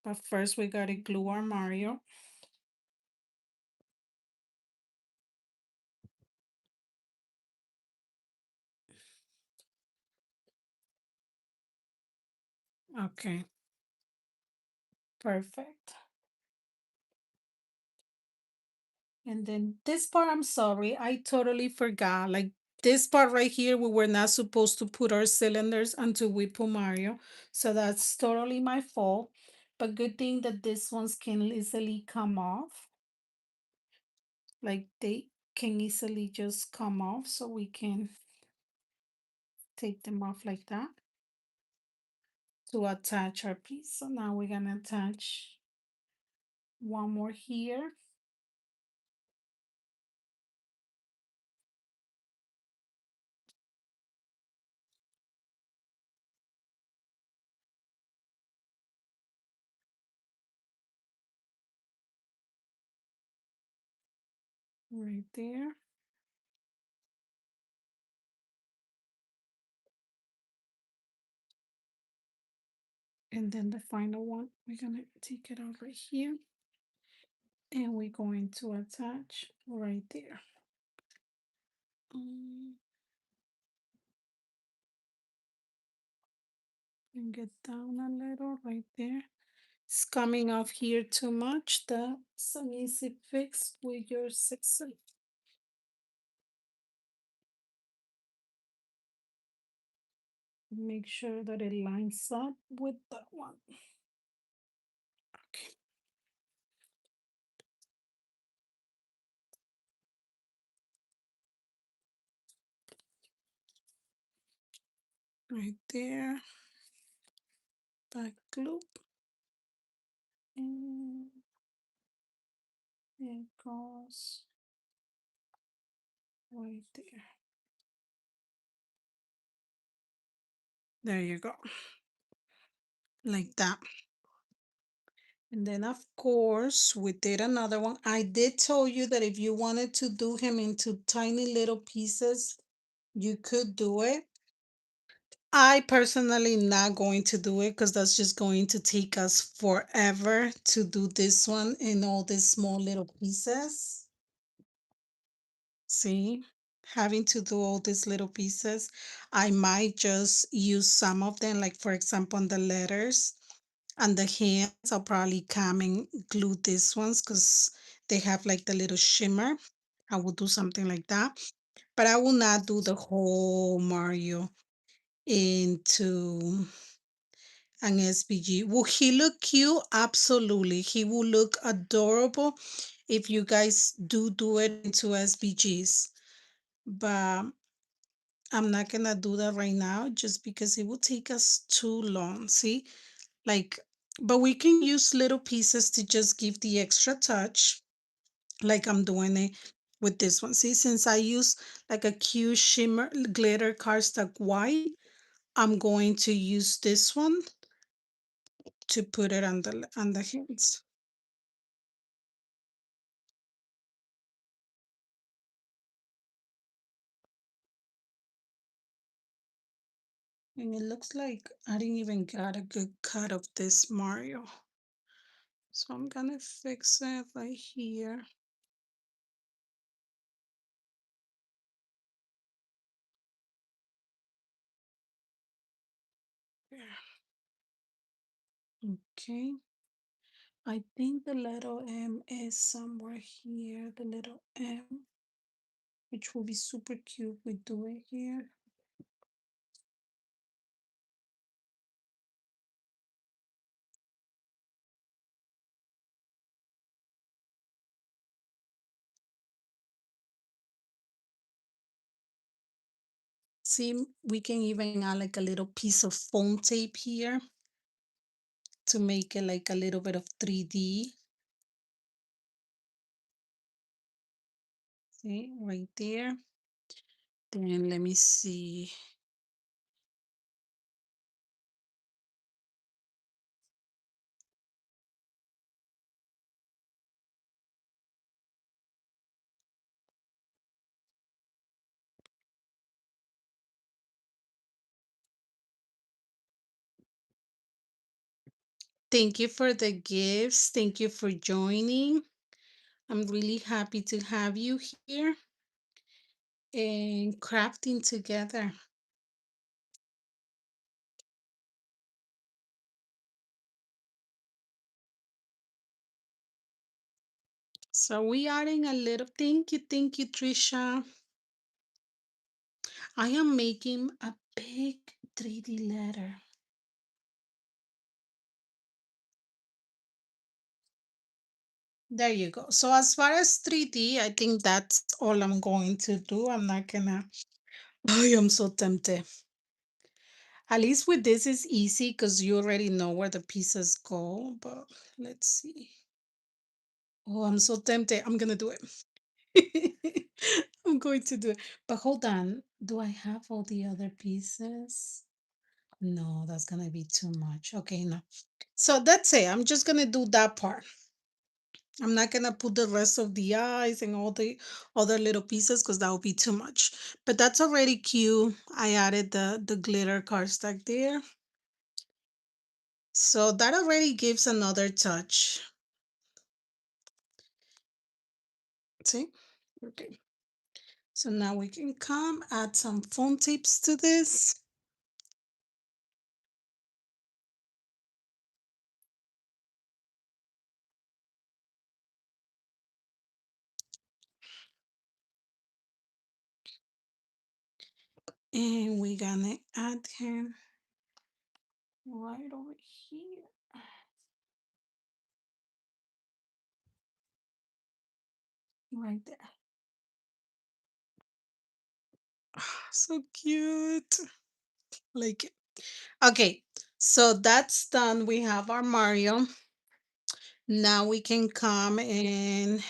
But first we gotta glue our Mario. Okay, perfect. And then this part, I'm sorry, I totally forgot. Like this part right here, we were not supposed to put our cylinders until we put Mario. So that's totally my fault. But good thing that these ones can easily come off. Like they can easily just come off, so we can take them off like that to attach our piece. So now we're gonna attach one more here. Right there. And then the final one, we're gonna take it out right here. And we're going to attach right there. And get down a little right there. It's coming off here too much. That's an easy fix with your scissors. Make sure that it lines up with that one. Okay. Right there. Back loop. And it goes right there. There you go. Like that. And then of course we did another one. I did tell you that if you wanted to do him into tiny little pieces, you could do it. I personally not going to do it because that's just going to take us forever to do this one in all these small little pieces. See, having to do all these little pieces, I might just use some of them, like for example, on the letters and the hands. I'll probably come and glue these ones because they have like the little shimmer. I will do something like that, but I will not do the whole Mario into an SPG. Will he look cute? Absolutely. He will look adorable if you guys do it into SPGs. But I'm not gonna do that right now just because it will take us too long. See, like, but we can use little pieces to just give the extra touch, like I'm doing it with this one. See, since I use like a cute shimmer glitter cardstock white, I'm going to use this one to put it on the hands. And it looks like I didn't even get a good cut of this Mario. So I'm gonna fix it right here. There. Okay. I think the little M is somewhere here. The little M, which will be super cute. We do it here. See, we can even add like a little piece of foam tape here to make it like a little bit of 3D. See, right there. Then let me see. Thank you for the gifts. Thank you for joining. I'm really happy to have you here and crafting together. So we adding a little, thank you, Trisha. I am making a big 3D letter. There you go. So as far as 3D, I think that's all I'm going to do. I'm not gonna, I am so tempted. At least with this is easy because you already know where the pieces go, but let's see. Oh, I'm so tempted. I'm gonna do it. I'm going to do it. But hold on. Do I have all the other pieces? No, that's gonna be too much. Okay, no. So that's it. I'm just gonna do that part. I'm not gonna put the rest of the eyes and all the other little pieces because that would be too much. But that's already cute. I added the glitter cardstock there. So that already gives another touch. See? Okay. So now we can come add some foam tips to this. And we're gonna add him right over here. Right there. So cute. Like it. Okay, so that's done. We have our Mario. Now we can come and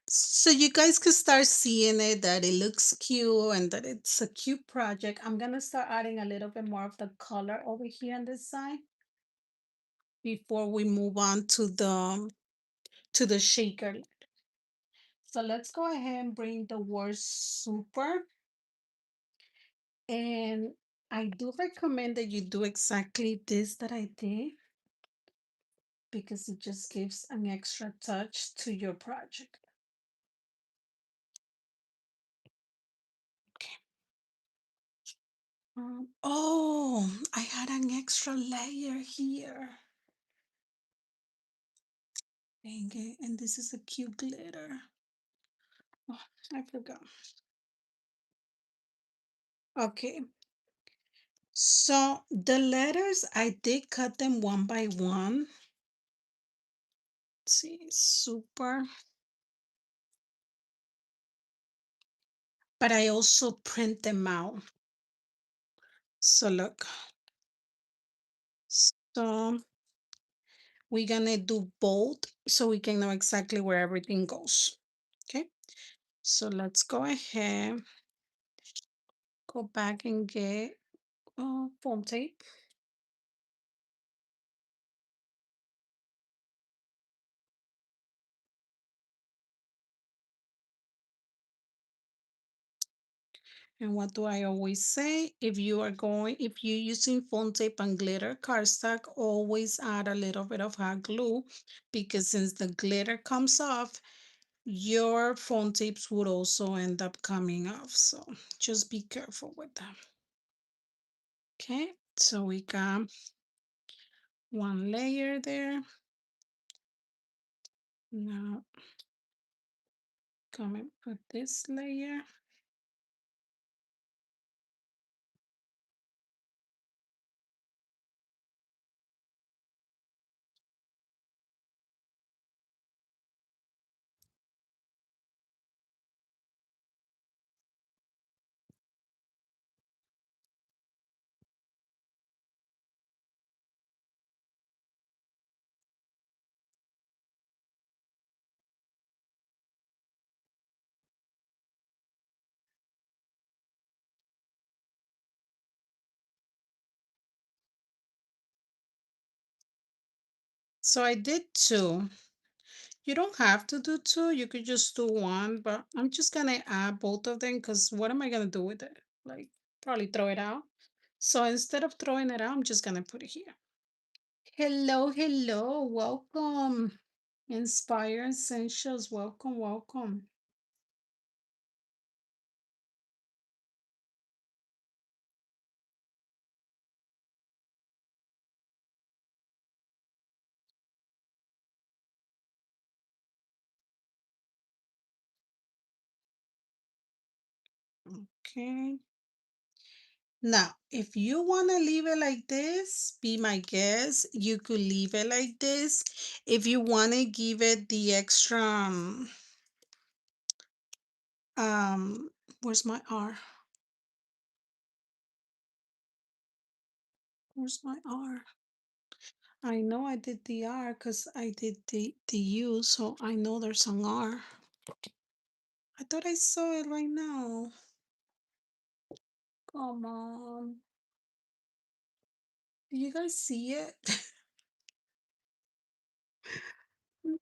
so you guys could start seeing it that it looks cute and that it's a cute project. I'm gonna start adding a little bit more of the color over here on this side before we move on to the shaker. So let's go ahead and bring the word super and I do recommend that you do exactly this that I did because it just gives an extra touch to your project. Okay. Oh, I had an extra layer here. Dang it. And this is a cute glitter. Oh, I forgot. Okay. So the letters, I did cut them one by one. Let's see, super. But I also print them out. So look. So we're gonna do both so we can know exactly where everything goes. Okay. So let's go ahead, go back and get foam tape. And what do I always say? If you're using foam tape and glitter cardstock, always add a little bit of hot glue because since the glitter comes off, your foam tapes would also end up coming off. So just be careful with that. Okay, so we got one layer there. Now come and put this layer. So I did two. You don't have to do two, you could just do one, but I'm just gonna add both of them because what am I gonna do with it? Like, probably throw it out. So instead of throwing it out, I'm just gonna put it here. Hello, hello, welcome. Inspire Essentials, welcome, welcome. Okay. Now, if you want to leave it like this, be my guest. You could leave it like this. If you want to give it the extra, um, where's my R? Where's my R? I know I did the R because I did the U, so I know there's an R. I thought I saw it right now. Come on. Do you guys see it?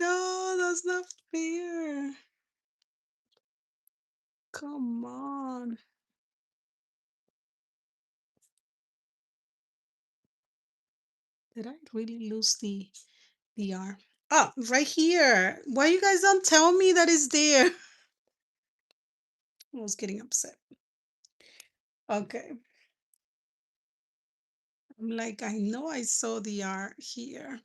No, that's not fair. Come on. Did I really lose the R? Oh, right here. Why you guys don't tell me that it's there? I was getting upset. Okay. I'm like, I know I saw the R here.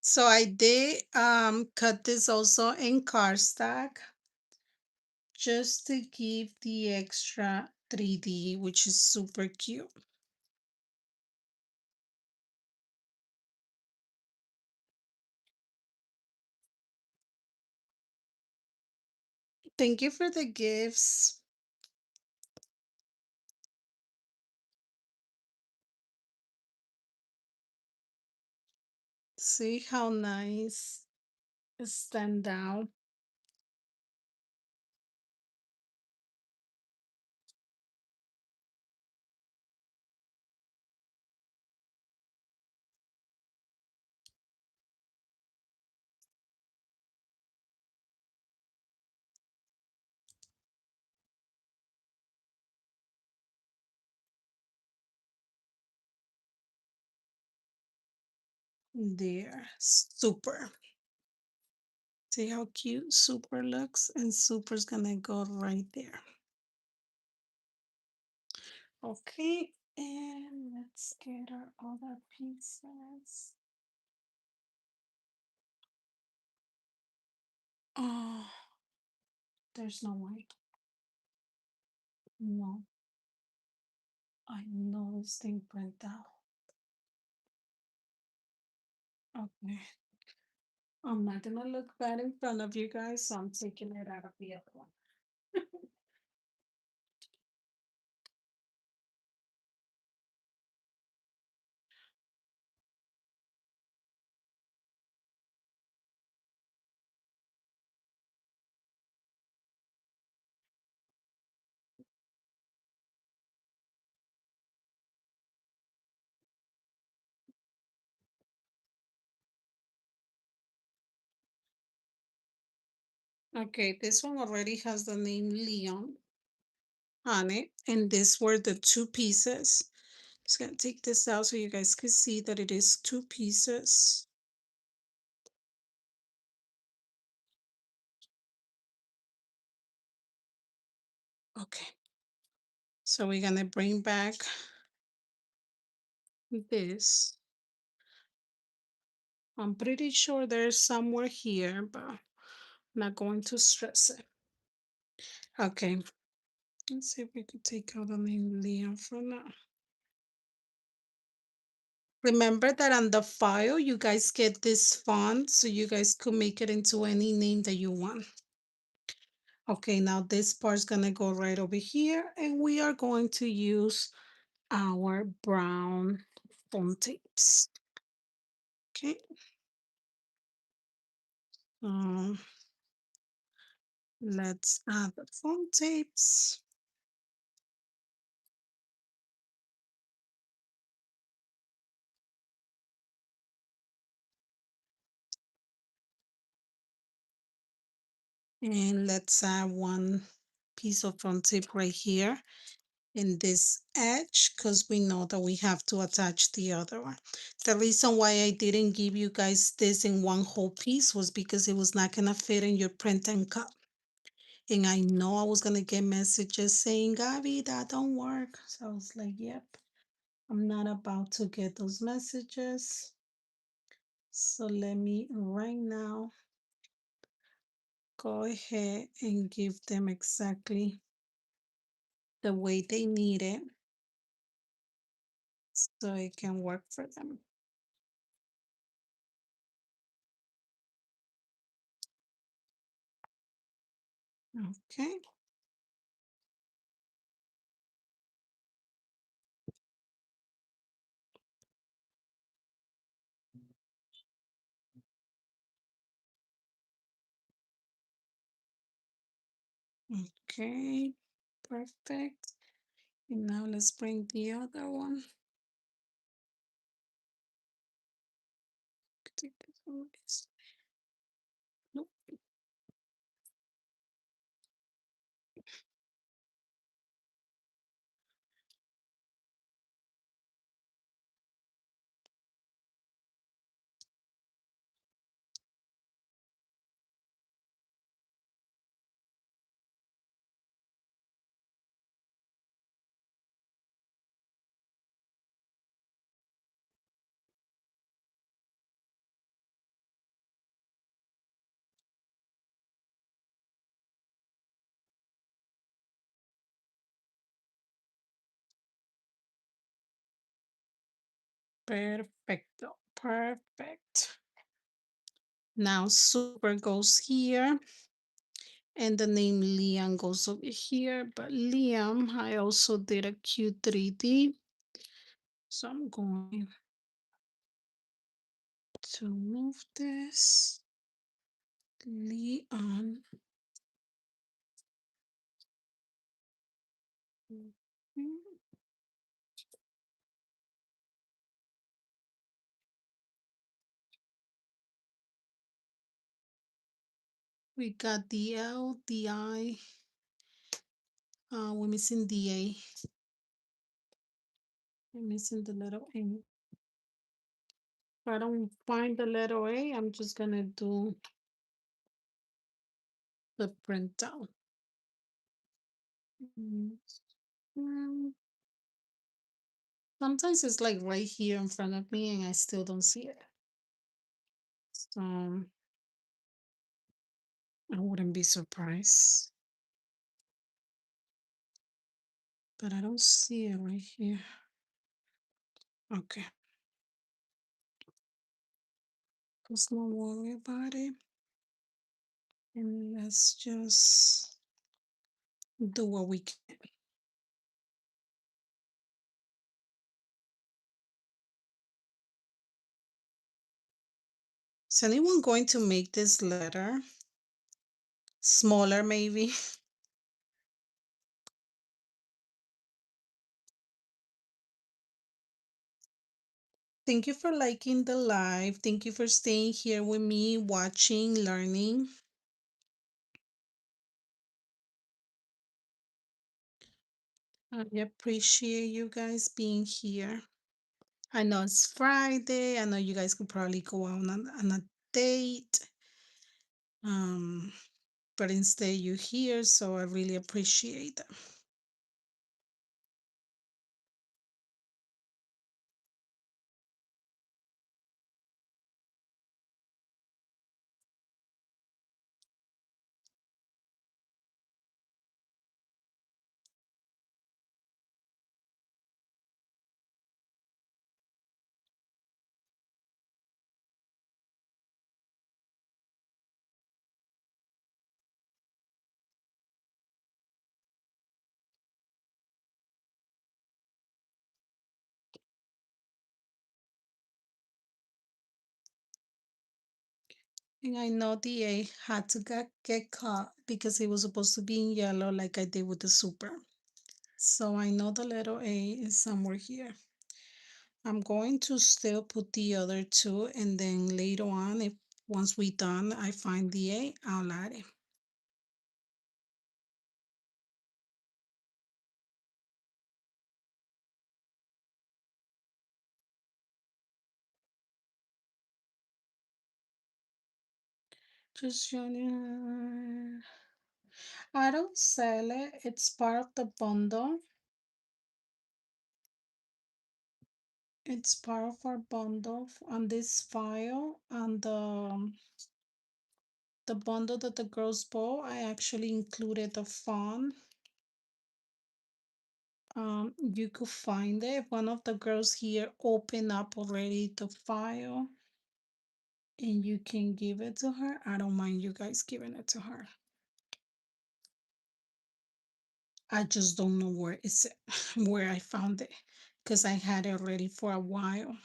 So I did cut this also in cardstock just to give the extra 3D, which is super cute. Thank you for the gifts. See how nice it stand out. There, super. See how cute super looks? And super's gonna go right there. Okay, and let's get our other pieces. Oh, there's no way. No, I know this thing print out. Okay, I'm not gonna look bad in front of you guys, so I'm taking it out of the other one. Okay, this one already has the name Leon on it, and these were the two pieces. Just gonna take this out so you guys can see that it is two pieces. Okay, so we're gonna bring back this. I'm pretty sure there's somewhere here, but I'm not going to stress it. Okay, let's see if we could take out the name Leon for now. Remember that on the file, you guys get this font, so you guys could make it into any name that you want. Okay, now this part's gonna go right over here, and we are going to use our brown foam tapes. Okay. Um, let's add the foam tapes. And let's add one piece of foam tape right here in this edge because we know that we have to attach the other one. The reason why I didn't give you guys this in one whole piece was because it was not gonna fit in your print and cut. And I know I was gonna get messages saying, Gabby, that don't work. So I was like, yep, I'm not about to get those messages. So let me right now go ahead and give them exactly the way they need it so it can work for them. Okay. Okay, perfect. And now let's bring the other one. Take this one, nope. Perfecto, perfect. Now super goes here. And the name Liam goes over here, but Liam, I also did a Q3D. So I'm going to move this. Leon. Mhm. We got the L, the I. We're missing the A. We're missing the little A. If I don't find the letter A, I'm just gonna do the printout. Mm, mm, Sometimes it's like right here in front of me and I still don't see it. So I wouldn't be surprised. But I don't see it right here. Okay. Let's not worry about it. And let's just do what we can. Is anyone going to make this letter smaller, maybe? Thank you for liking the live. Thank you for staying here with me, watching, learning. I appreciate you guys being here. I know it's Friday. I know you guys could probably go out on a date. Um, but instead you're here, so I really appreciate that. And I know the A had to get caught because it was supposed to be in yellow like I did with the super. So I know the letter A is somewhere here. I'm going to still put the other two and then later on, if once we done, I find the A, I'll add it. Just showing. I don't sell it. It's part of the bundle. It's part of our bundle on this file and the bundle that the girls bought. I actually included the font. You could find it. One of the girls here opened up already the file, and you can give it to her. I don't mind you guys giving it to her. I just don't know where it's where I found it because I had it already for a while.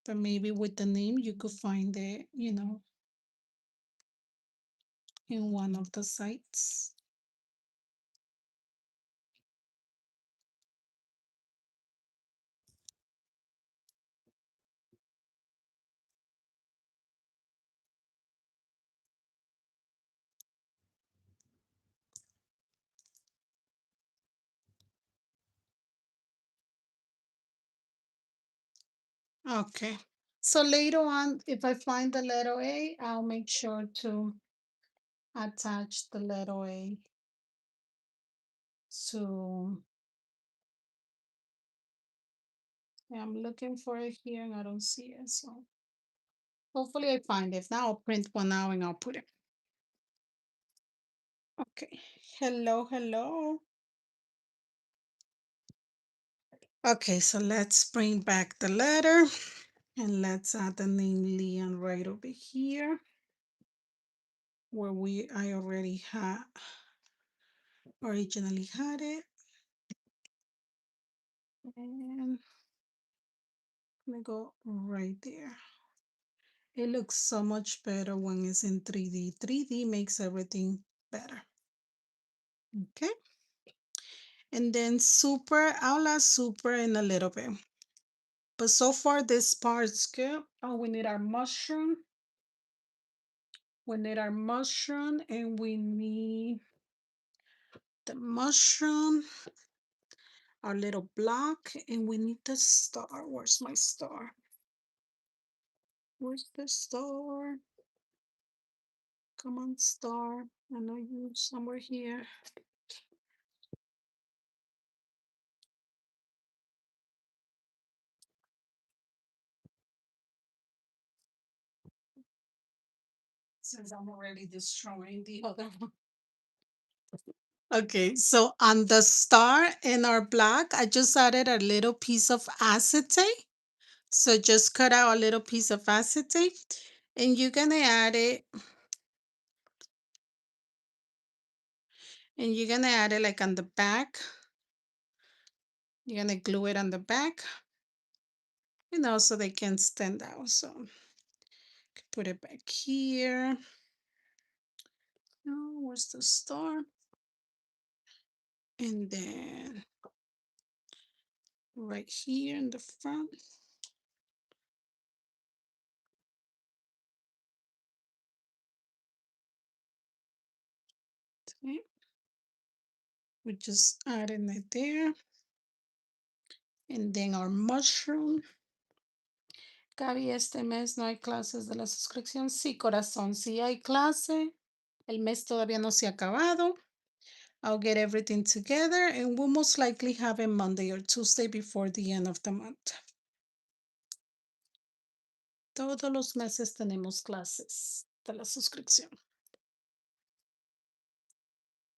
But maybe with the name you could find it, in one of the sites. Okay. So later on, if I find the letter A, I'll make sure to attach the letter A to. Yeah, I'm looking for it here and I don't see it. So hopefully I find it. If not, I'll print one out and I'll put it. Okay. Hello, hello. Okay, so let's bring back the letter and let's add the name Leon right over here where I already had originally had it. And let me go right there. It looks so much better when it's in 3D. 3D makes everything better. Okay. And then super, I'll add super in a little bit. But so far this part's good. Oh, we need our mushroom. We need our mushroom and we need the mushroom, our little block, and we need the star. Where's my star? Where's the star? Come on, star. I know you somewhere here. Since I'm already destroying the other one. Okay, so on the star in our black, I just added a little piece of acetate. So just cut out a little piece of acetate and you're gonna add it and you're gonna add it like on the back. You're gonna glue it on the back, so they can stand out. So put it back here. Oh, where's the star? And then right here in the front. Okay. We just adding it there. And then our mushroom. Gaby, este mes no hay clases de la suscripción. Sí, corazón, sí hay clase. El mes todavía no se ha acabado. I'll get everything together and we'll most likely have it Monday or Tuesday before the end of the month. Todos los meses tenemos clases de la suscripción.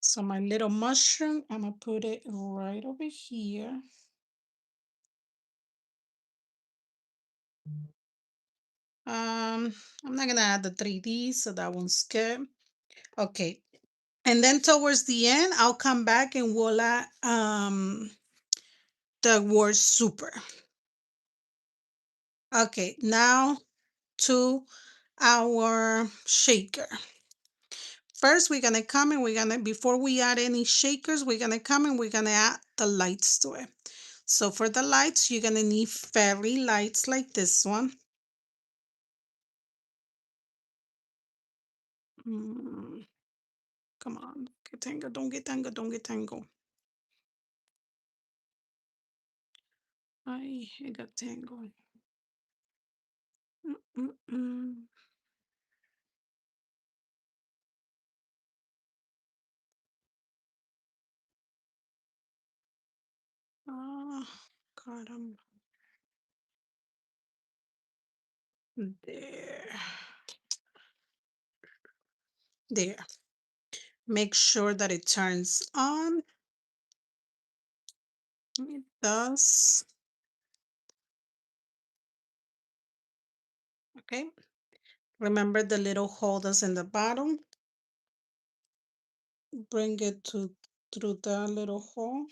So my little mushroom, I'm gonna put it right over here. I'm not gonna add the 3D, so that one's good. Okay. And then towards the end, I'll come back and we'll add the word super. Okay, now to our shaker. First, we're gonna come and before we add any shakers, we're gonna come and we're gonna add the lights to it. So for the lights, you're gonna need fairy lights like this one. Come on, get tangled, don't get tangled, don't get tangled. I got tangled. Mm-mm-mm. Ah, got 'em. There. There. Make sure that it turns on. It does. Okay. Remember the little holders in the bottom. Bring it to through the little hole.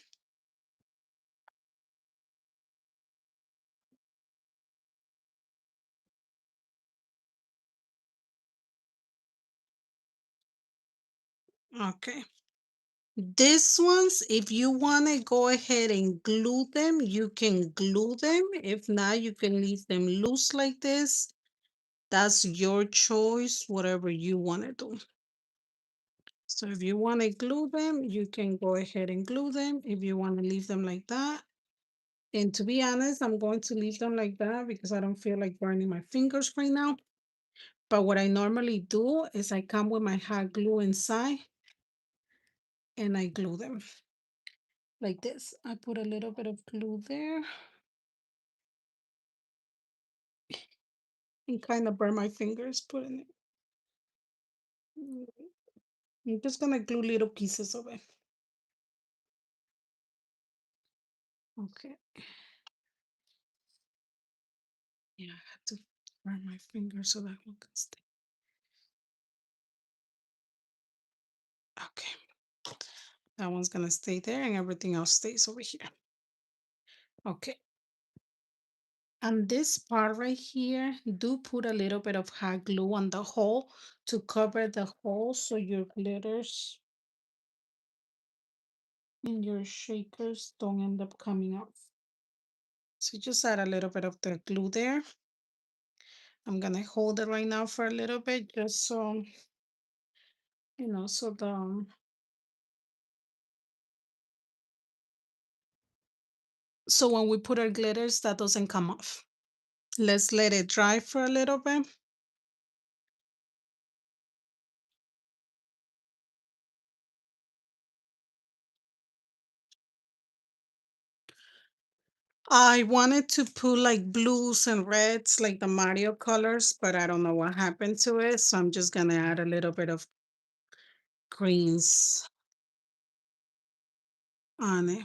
Okay. These ones, if you want to go ahead and glue them, you can glue them. If not, you can leave them loose like this. That's your choice, whatever you want to do. So if you want to glue them, you can go ahead and glue them. If you want to leave them like that. And to be honest, I'm going to leave them like that because I don't feel like burning my fingers right now. But what I normally do is I come with my hot glue inside and I glue them like this. I put a little bit of glue there and kind of burn my fingers putting it. I'm just gonna glue little pieces of it. Okay. Yeah, I have to burn my fingers so that one can stay. Okay. That one's gonna stay there and everything else stays over here. Okay. On this part right here, do put a little bit of hot glue on the hole to cover the hole so your glitters and your shakers don't end up coming off. So just add a little bit of the glue there. I'm gonna hold it right now for a little bit just so, so so when we put our glitters, that doesn't come off. Let's let it dry for a little bit. I wanted to put like blues and reds, like the Mario colors, but I don't know what happened to it. So I'm just gonna add a little bit of greens on it.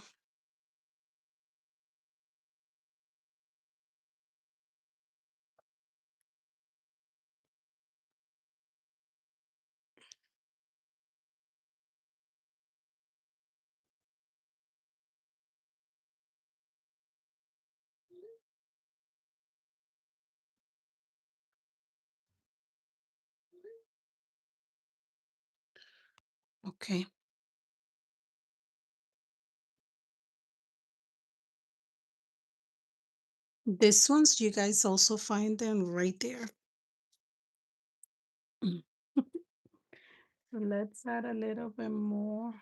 Okay. This ones, you guys also find them right there. Mm. So let's add a little bit more.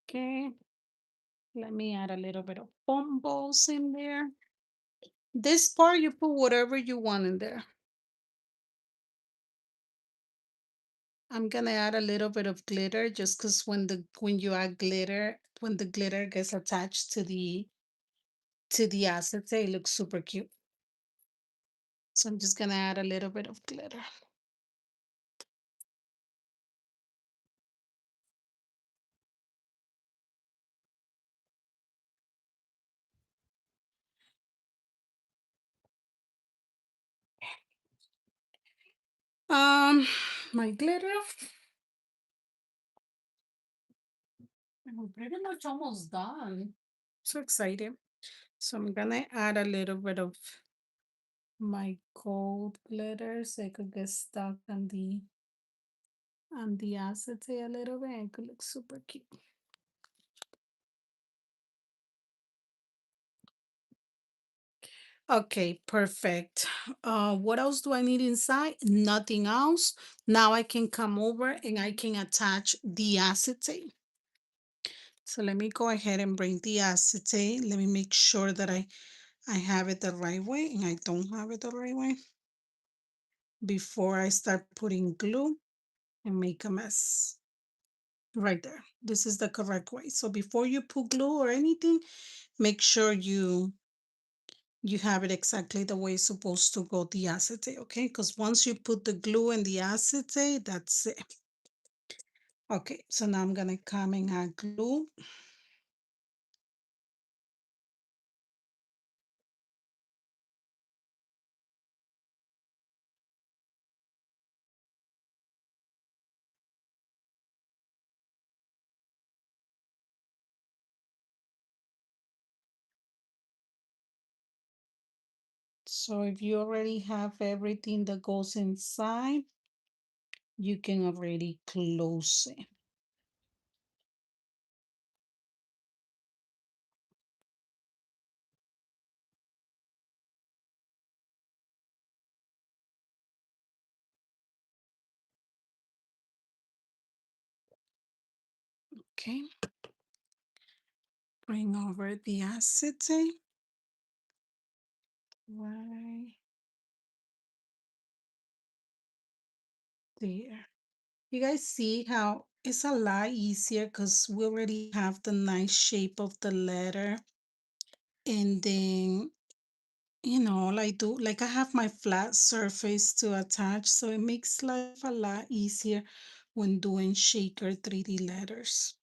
Okay. Let me add a little bit of bumbles in there. This part, you put whatever you want in there. I'm gonna add a little bit of glitter just because when you add glitter, when the glitter gets attached to the acetate, it looks super cute. So I'm just gonna add a little bit of glitter. Um, my glitter, I'm pretty much almost done. So excited. So I'm gonna add a little bit of my gold glitter so it could get stuck on the acetate a little bit and it could look super cute. Okay, perfect. What else do I need inside? Nothing else. Now I can come over and I can attach the acetate. So let me go ahead and bring the acetate. Let me make sure that I have it the right way and I don't have it the right way before I start putting glue and make a mess. Right there. This is the correct way. So before you put glue or anything, make sure you have it exactly the way it's supposed to go, the acetate, okay? Because once you put the glue and the acetate, that's it. Okay, so now I'm gonna come and add glue. So if you already have everything that goes inside, you can already close it. Okay, bring over the acetate. Right there. You guys see how it's a lot easier because we already have the nice shape of the letter. And then, like I have my flat surface to attach, so it makes life a lot easier when doing shaker 3D letters.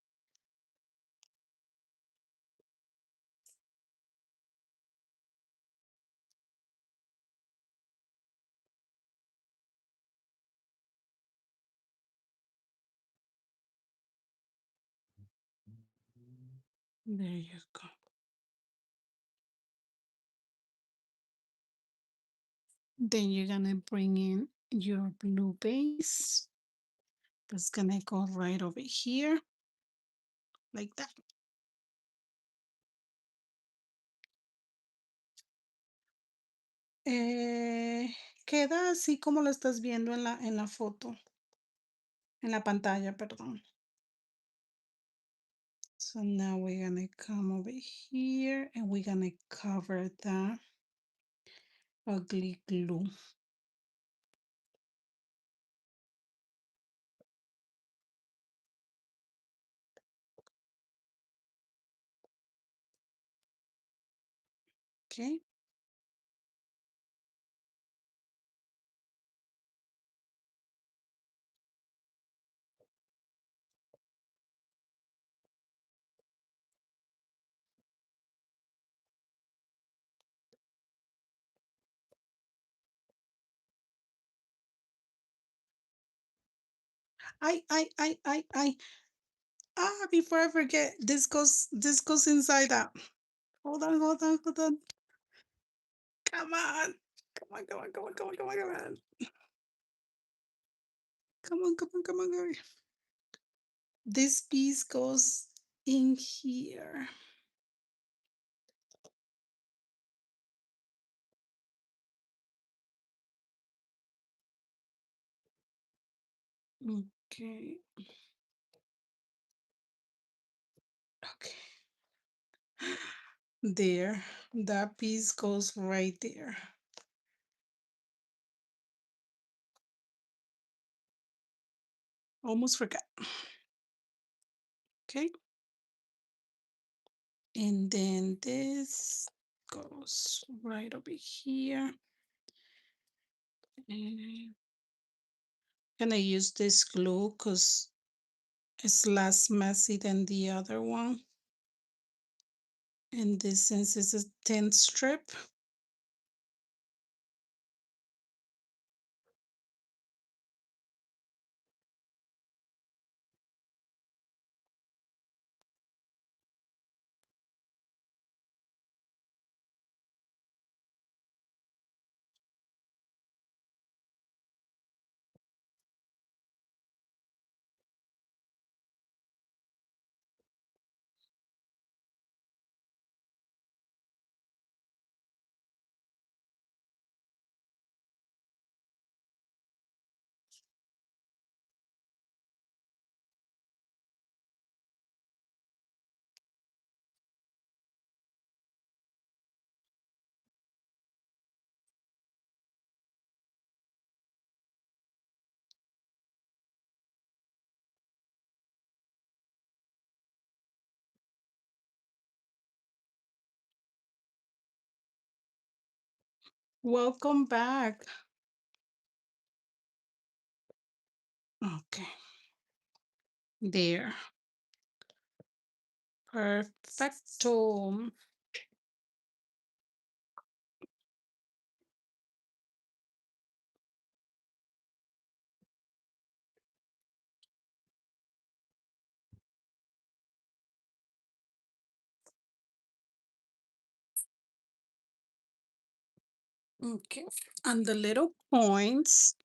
There you go. Then you're gonna bring in your blue base. That's gonna go right over here, like that. Queda así como lo estás viendo en la foto, en la pantalla, perdón. So now we're gonna come over here and we're gonna cover that ugly glue. Okay. I. Before I forget, this goes inside out. Hold on, hold on, hold on. Come on. Come on, come on, come on, come on, come on, come on. Come on, come on, come on, come on. This piece goes in here. Okay. Okay. There. That piece goes right there. Almost forgot. Okay. And then this goes right over here. And I'm gonna use this glue because it's less messy than the other one. And this, since it's a thin strip, welcome back. Okay, there. Perfecto. Okay, and the little points,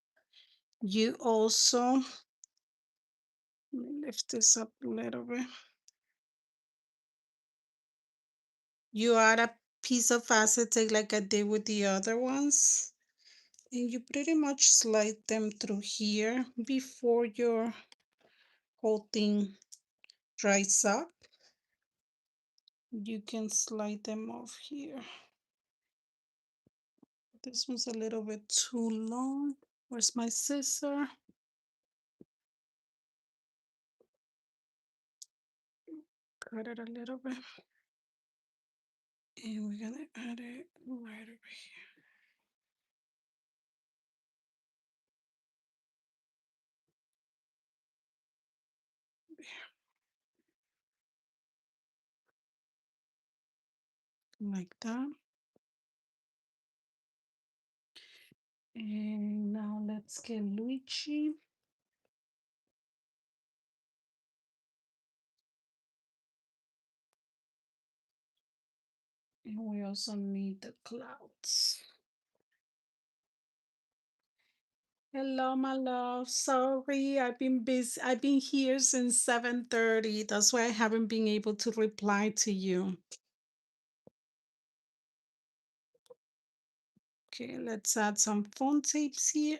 you also, let me lift this up a little bit. You add a piece of acetate like I did with the other ones, and you pretty much slide them through here before your whole thing dries up. You can slide them off here. This one's a little bit too long. Where's my scissor? Cut it a little bit. And we're gonna add it right over here. Like that. And now let's get Luigi. And we also need the clouds. Hello, my love. Sorry, I've been busy. I've been here since 7:30. That's why I haven't been able to reply to you. Okay, let's add some phone tapes here.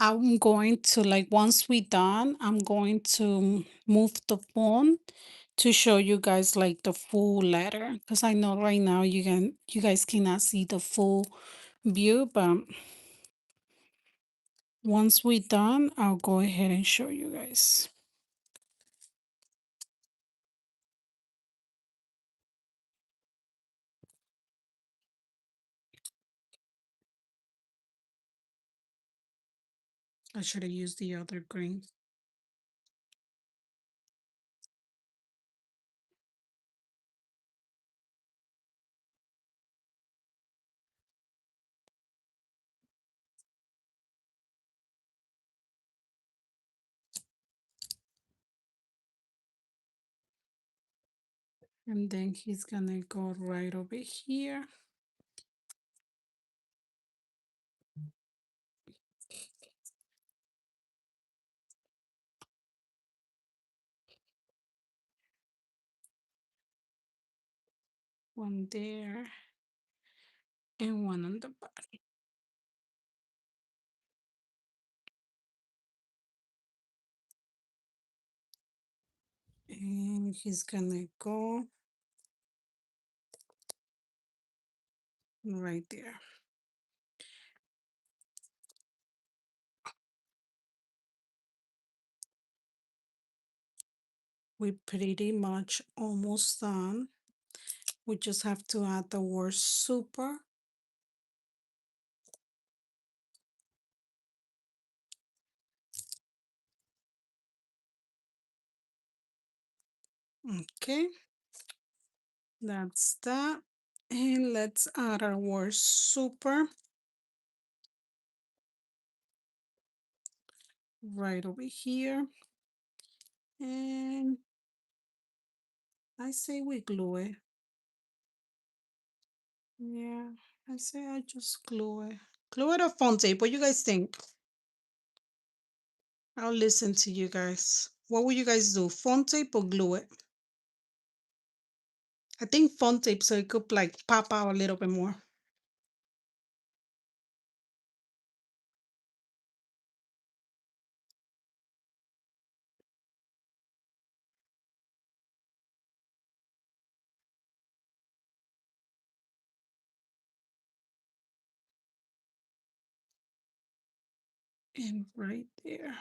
I'm going to like once we done, I'm going to move the phone to show you guys like the full letter because I know right now you guys cannot see the full view, but once we done, I'll go ahead and show you guys. I should have used the other green. And then he's gonna go right over here. One there and one on the bottom. And he's gonna go right there. We pretty much almost done. We just have to add the word super. Okay, that's that. And let's add our word super right over here. And I say we glue it. Yeah, I say I just glue it. Glue it or phone tape. What you guys think? I'll listen to you guys. What will you guys do? Phone tape or glue it? I think phone tape so it could like pop out a little bit more. And right there.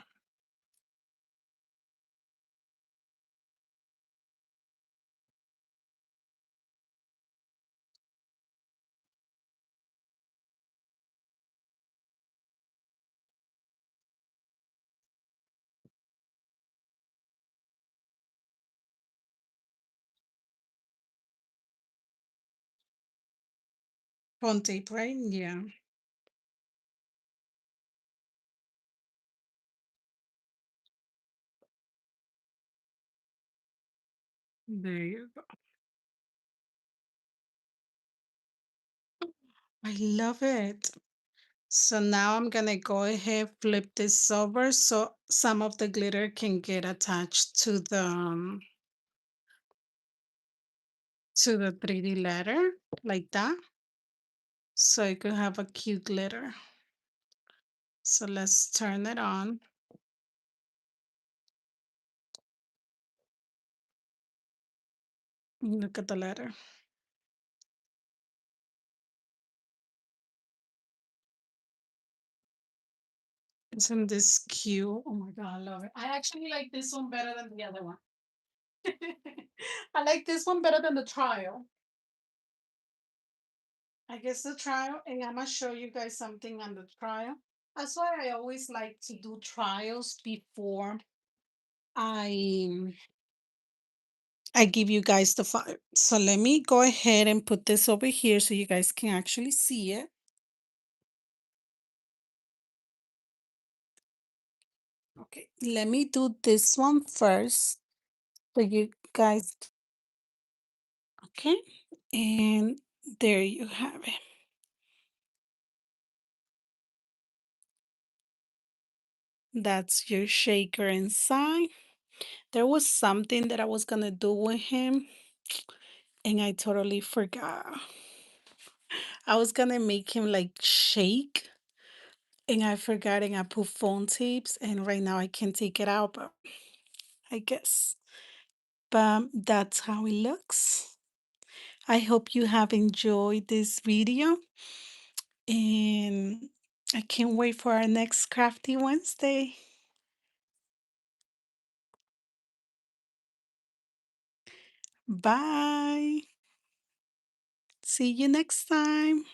Phone tape, right? Yeah. There you go. I love it. So now I'm gonna go ahead, flip this over so some of the glitter can get attached to the 3D letter like that. So it could have a cute glitter. So let's turn it on. Look at the letter. Isn't this cute? Oh my God, I love it. I actually like this one better than the other one. I like this one better than the trial. I guess the trial, and I'm gonna show you guys something on the trial. That's why I always like to do trials before I I give you guys the file. So let me go ahead and put this over here so you guys can actually see it. Okay, let me do this one first so you guys, okay? And there you have it. That's your shaker inside. There was something that I was gonna do with him and I totally forgot. I was gonna make him like shake and I forgot and I put phone tapes and right now I can't take it out, but I guess. But that's how it looks. I hope you have enjoyed this video and I can't wait for our next Crafty Wednesday. Bye. See you next time.